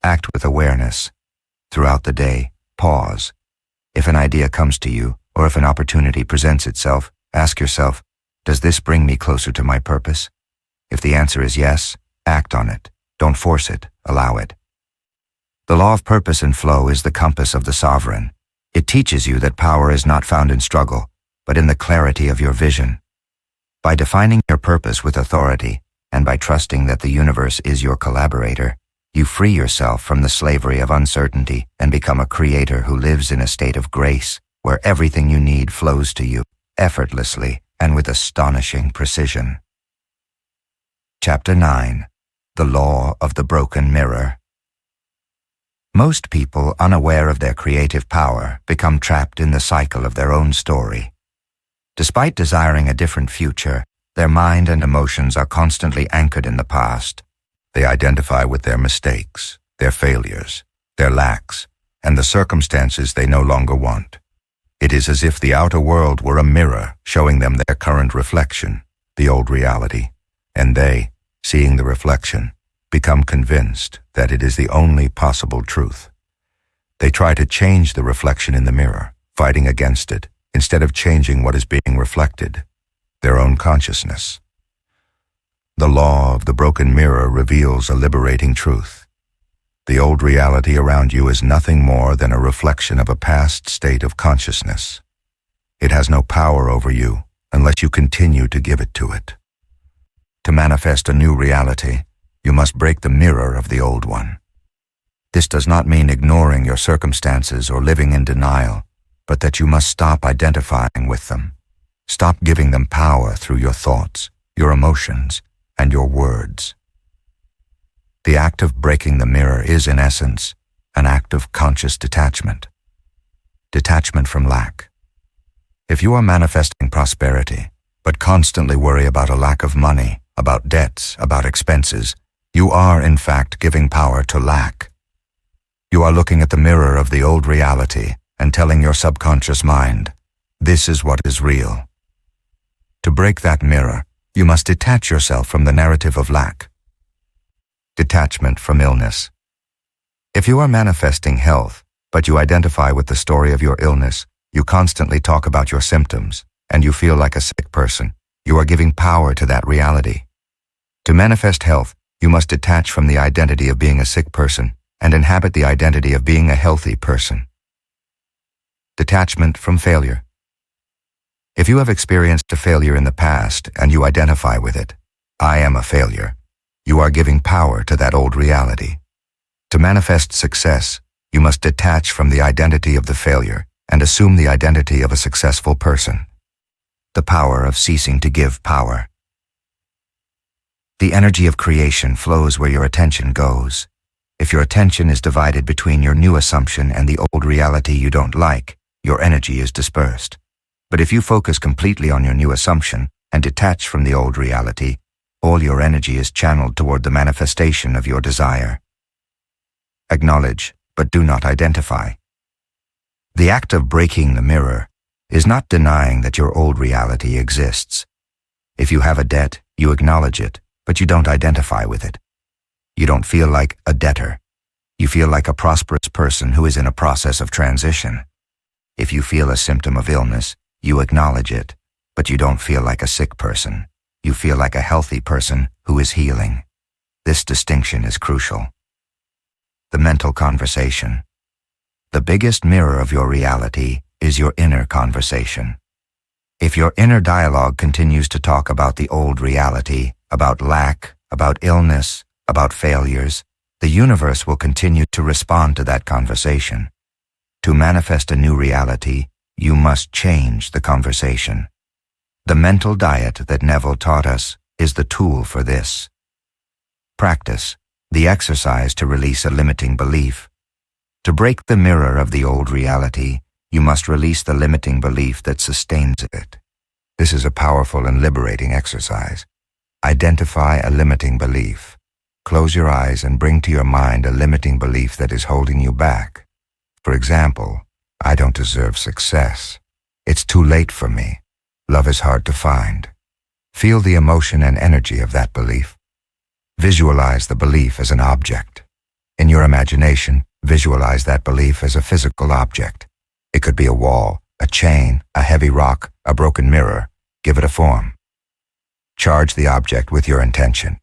Act with awareness. Throughout the day, pause. If an idea comes to you, or if an opportunity presents itself, ask yourself, does this bring me closer to my purpose? If the answer is yes, act on it. Don't force it, allow it. The law of purpose and flow is the compass of the sovereign. It teaches you that power is not found in struggle, but in the clarity of your vision. By defining your purpose with authority, and by trusting that the universe is your collaborator, you free yourself from the slavery of uncertainty and become a creator who lives in a state of grace, where everything you need flows to you, effortlessly and with astonishing precision. Chapter 9. The Law of the Broken Mirror. Most people, unaware of their creative power, become trapped in the cycle of their own story. Despite desiring a different future, their mind and emotions are constantly anchored in the past. They identify with their mistakes, their failures, their lacks, and the circumstances they no longer want. It is as if the outer world were a mirror showing them their current reflection, the old reality, and they, seeing the reflection, become convinced that it is the only possible truth. They try to change the reflection in the mirror, fighting against it, instead of changing what is being reflected, their own consciousness. The law of the broken mirror reveals a liberating truth. The old reality around you is nothing more than a reflection of a past state of consciousness. It has no power over you unless you continue to give it to it. To manifest a new reality, you must break the mirror of the old one. This does not mean ignoring your circumstances or living in denial, but that you must stop identifying with them. Stop giving them power through your thoughts, your emotions, and your words. The act of breaking the mirror is, in essence, an act of conscious detachment. Detachment from lack. If you are manifesting prosperity, but constantly worry about a lack of money, about debts, about expenses, you are, in fact, giving power to lack. You are looking at the mirror of the old reality and telling your subconscious mind, this is what is real. To break that mirror, you must detach yourself from the narrative of lack. Detachment from illness. If you are manifesting health, but you identify with the story of your illness, you constantly talk about your symptoms, and you feel like a sick person, you are giving power to that reality. To manifest health, you must detach from the identity of being a sick person and inhabit the identity of being a healthy person. Detachment from failure. If you have experienced a failure in the past and you identify with it, I am a failure, you are giving power to that old reality. To manifest success, you must detach from the identity of the failure and assume the identity of a successful person. The power of ceasing to give power. The energy of creation flows where your attention goes. If your attention is divided between your new assumption and the old reality you don't like, your energy is dispersed. But if you focus completely on your new assumption and detach from the old reality, all your energy is channeled toward the manifestation of your desire. Acknowledge, but do not identify. The act of breaking the mirror is not denying that your old reality exists. If you have a debt, you acknowledge it, but you don't identify with it. You don't feel like a debtor. You feel like a prosperous person who is in a process of transition. If you feel a symptom of illness, you acknowledge it, but you don't feel like a sick person. You feel like a healthy person who is healing. This distinction is crucial. The mental conversation. The biggest mirror of your reality is your inner conversation. If your inner dialogue continues to talk about the old reality, about lack, about illness, about failures, the universe will continue to respond to that conversation. To manifest a new reality, you must change the conversation. The mental diet that Neville taught us is the tool for this. Practice, the exercise to release a limiting belief. To break the mirror of the old reality, you must release the limiting belief that sustains it. This is a powerful and liberating exercise. Identify a limiting belief. Close your eyes and bring to your mind a limiting belief that is holding you back. For example, I don't deserve success. It's too late for me. Love is hard to find. Feel the emotion and energy of that belief. Visualize the belief as an object. In your imagination, visualize that belief as a physical object. It could be a wall, a chain, a heavy rock, a broken mirror. Give it a form. Charge the object with your intention.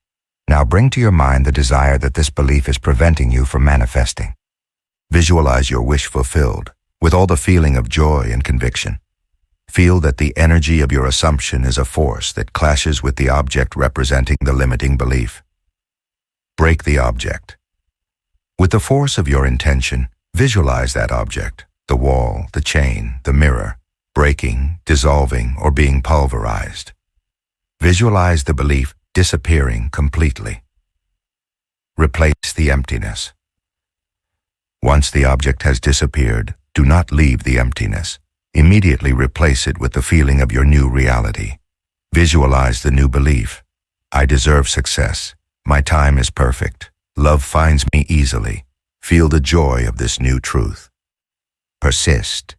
Now bring to your mind the desire that this belief is preventing you from manifesting. Visualize your wish fulfilled, with all the feeling of joy and conviction. Feel that the energy of your assumption is a force that clashes with the object representing the limiting belief. Break the object. With the force of your intention, visualize that object, the wall, the chain, the mirror, breaking, dissolving, or being pulverized. Visualize the belief disappearing completely. Replace the emptiness. Once the object has disappeared, do not leave the emptiness. Immediately replace it with the feeling of your new reality. Visualize the new belief. I deserve success. My time is perfect. Love finds me easily. Feel the joy of this new truth. Persist.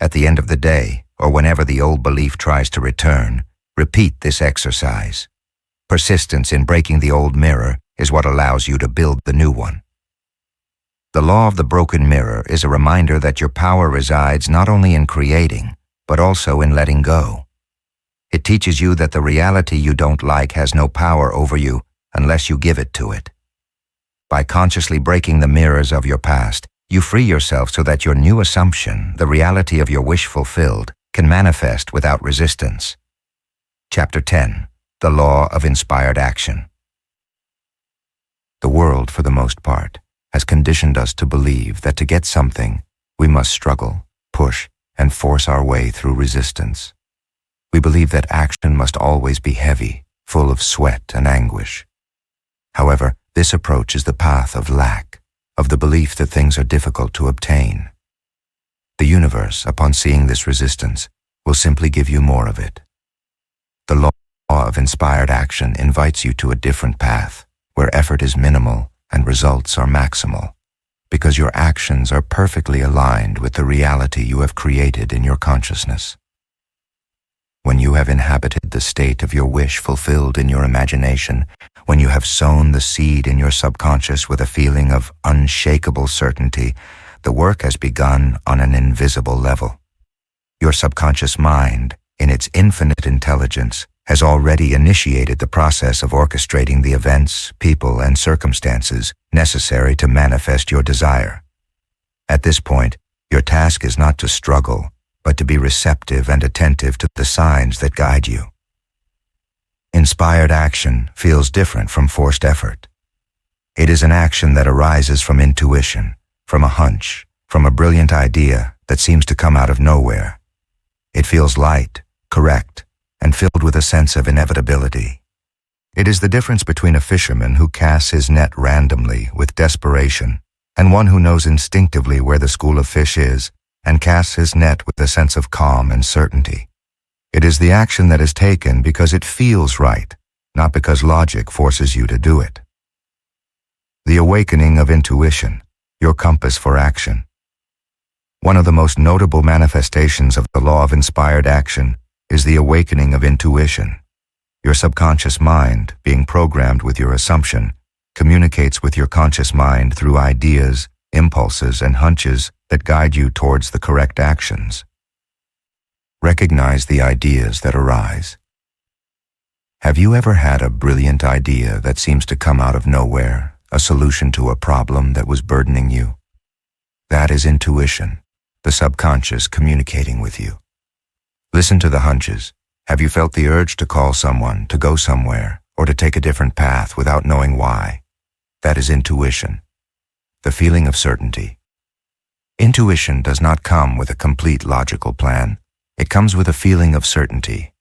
At the end of the day, or whenever the old belief tries to return, repeat this exercise. Persistence in breaking the old mirror is what allows you to build the new one. The law of the broken mirror is a reminder that your power resides not only in creating, but also in letting go. It teaches you that the reality you don't like has no power over you unless you give it to it. By consciously breaking the mirrors of your past, you free yourself so that your new assumption, the reality of your wish fulfilled, can manifest without resistance. Chapter 10. The Law of Inspired Action. The world, for the most part, has conditioned us to believe that to get something, we must struggle, push, and force our way through resistance. We believe that action must always be heavy, full of sweat and anguish. However, this approach is the path of lack, of the belief that things are difficult to obtain. The universe, upon seeing this resistance, will simply give you more of it. The law of inspired action invites you to a different path, where effort is minimal and results are maximal, because your actions are perfectly aligned with the reality you have created in your consciousness. When you have inhabited the state of your wish fulfilled in your imagination, when you have sown the seed in your subconscious with a feeling of unshakable certainty, the work has begun on an invisible level. Your subconscious mind, in its infinite intelligence, has already initiated the process of orchestrating the events, people, and circumstances necessary to manifest your desire. At this point, your task is not to struggle, but to be receptive and attentive to the signs that guide you. Inspired action feels different from forced effort. It is an action that arises from intuition, from a hunch, from a brilliant idea that seems to come out of nowhere. It feels light, correct, and filled with a sense of inevitability. It is the difference between a fisherman who casts his net randomly with desperation and one who knows instinctively where the school of fish is and casts his net with a sense of calm and certainty. It is the action that is taken because it feels right, not because logic forces you to do it. The awakening of intuition, your compass for action. One of the most notable manifestations of the law of inspired action is the awakening of intuition. Your subconscious mind, being programmed with your assumption, communicates with your conscious mind through ideas, impulses, and hunches that guide you towards the correct actions. Recognize the ideas that arise. Have you ever had a brilliant idea that seems to come out of nowhere, a solution to a problem that was burdening you? That is intuition, the subconscious communicating with you. Listen to the hunches. Have you felt the urge to call someone, to go somewhere, or to take a different path without knowing why? That is intuition, the feeling of certainty. Intuition does not come with a complete logical plan. It comes with a feeling of certainty.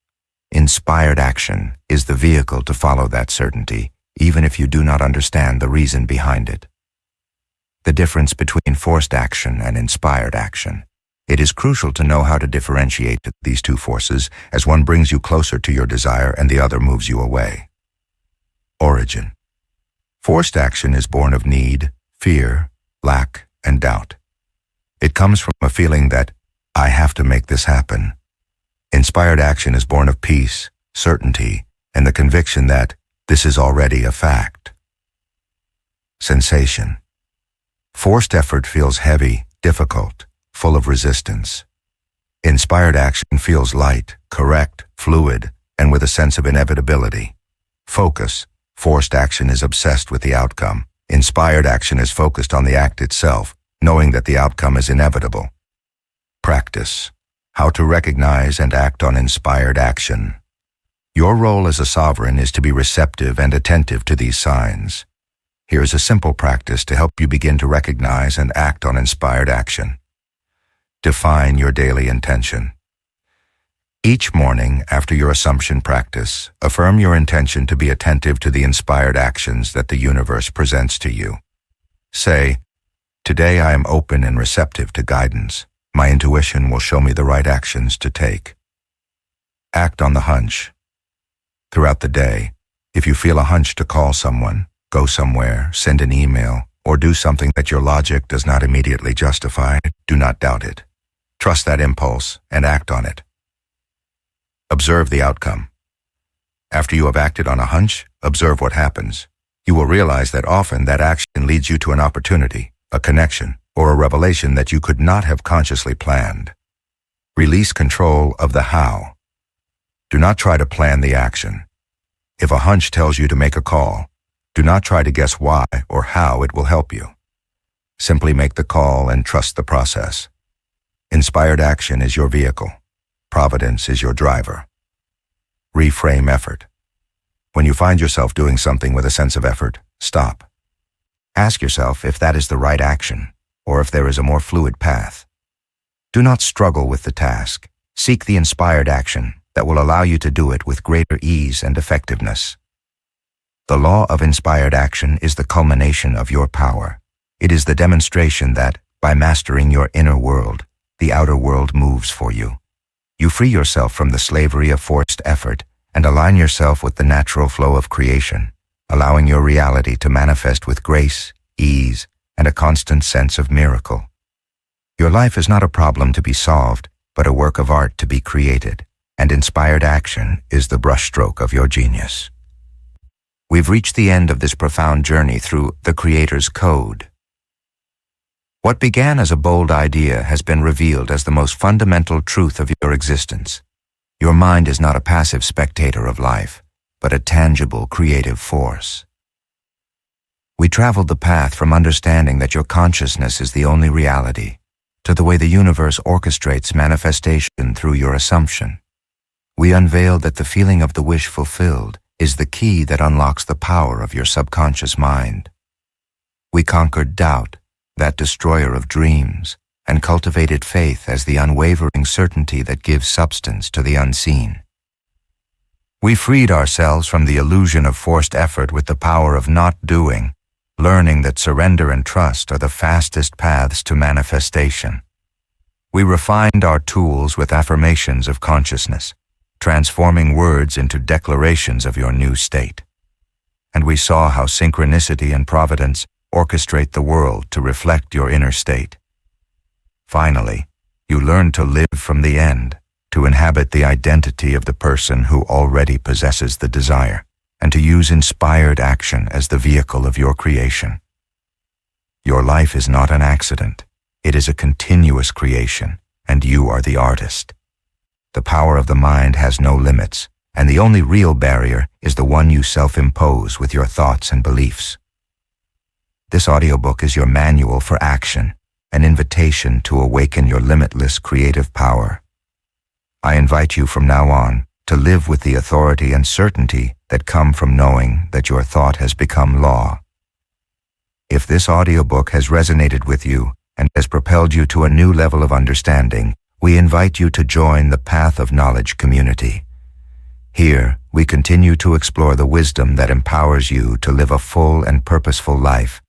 Inspired action is the vehicle to follow that certainty, even if you do not understand the reason behind it. The difference between forced action and inspired action. It is crucial to know how to differentiate these two forces, as one brings you closer to your desire and the other moves you away. Origin. Forced action is born of need, fear, lack, and doubt. It comes from a feeling that, I have to make this happen. Inspired action is born of peace, certainty, and the conviction that this is already a fact. Sensation. Forced effort feels heavy, difficult, full of resistance. Inspired action feels light, correct, fluid, and with a sense of inevitability. Focus. Forced action is obsessed with the outcome. Inspired action is focused on the act itself, knowing that the outcome is inevitable. Practice. How to recognize and act on inspired action. Your role as a sovereign is to be receptive and attentive to these signs. Here is a simple practice to help you begin to recognize and act on inspired action. Define your daily intention. Each morning after your assumption practice, affirm your intention to be attentive to the inspired actions that the universe presents to you. Say, today I am open and receptive to guidance. My intuition will show me the right actions to take. Act on the hunch. Throughout the day, if you feel a hunch to call someone, go somewhere, send an email, or do something that your logic does not immediately justify, do not doubt it. Trust that impulse and act on it. Observe the outcome. After you have acted on a hunch, observe what happens. You will realize that often that action leads you to an opportunity, a connection, or a revelation that you could not have consciously planned. Release control of the how. Do not try to plan the action. If a hunch tells you to make a call, do not try to guess why or how it will help you. Simply make the call and trust the process. Inspired action is your vehicle. Providence is your driver. Reframe effort. When you find yourself doing something with a sense of effort, stop. Ask yourself if that is the right action, or if there is a more fluid path. Do not struggle with the task. Seek the inspired action that will allow you to do it with greater ease and effectiveness. The law of inspired action is the culmination of your power. It is the demonstration that, by mastering your inner world, the outer world moves for you. You free yourself from the slavery of forced effort and align yourself with the natural flow of creation, allowing your reality to manifest with grace, ease, and a constant sense of miracle. Your life is not a problem to be solved, but a work of art to be created, and inspired action is the brushstroke of your genius. We've reached the end of this profound journey through the Creator's Code. What began as a bold idea has been revealed as the most fundamental truth of your existence. Your mind is not a passive spectator of life, but a tangible creative force. We traveled the path from understanding that your consciousness is the only reality, to the way the universe orchestrates manifestation through your assumption. We unveiled that the feeling of the wish fulfilled is the key that unlocks the power of your subconscious mind. We conquered doubt, that destroyer of dreams, and cultivated faith as the unwavering certainty that gives substance to the unseen. We freed ourselves from the illusion of forced effort with the power of not doing, learning that surrender and trust are the fastest paths to manifestation. We refined our tools with affirmations of consciousness, transforming words into declarations of your new state. And we saw how synchronicity and providence orchestrate the world to reflect your inner state. Finally, you learn to live from the end, to inhabit the identity of the person who already possesses the desire, and to use inspired action as the vehicle of your creation. Your life is not an accident. It is a continuous creation, and you are the artist. The power of the mind has no limits, and the only real barrier is the one you self-impose with your thoughts and beliefs. This audiobook is your manual for action, an invitation to awaken your limitless creative power. I invite you from now on to live with the authority and certainty that come from knowing that your thought has become law. If this audiobook has resonated with you and has propelled you to a new level of understanding, we invite you to join the Path of Knowledge community. Here, we continue to explore the wisdom that empowers you to live a full and purposeful life.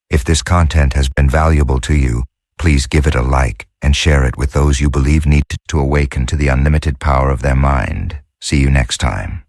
If this content has been valuable to you, please give it a like and share it with those you believe need to awaken to the unlimited power of their mind. See you next time.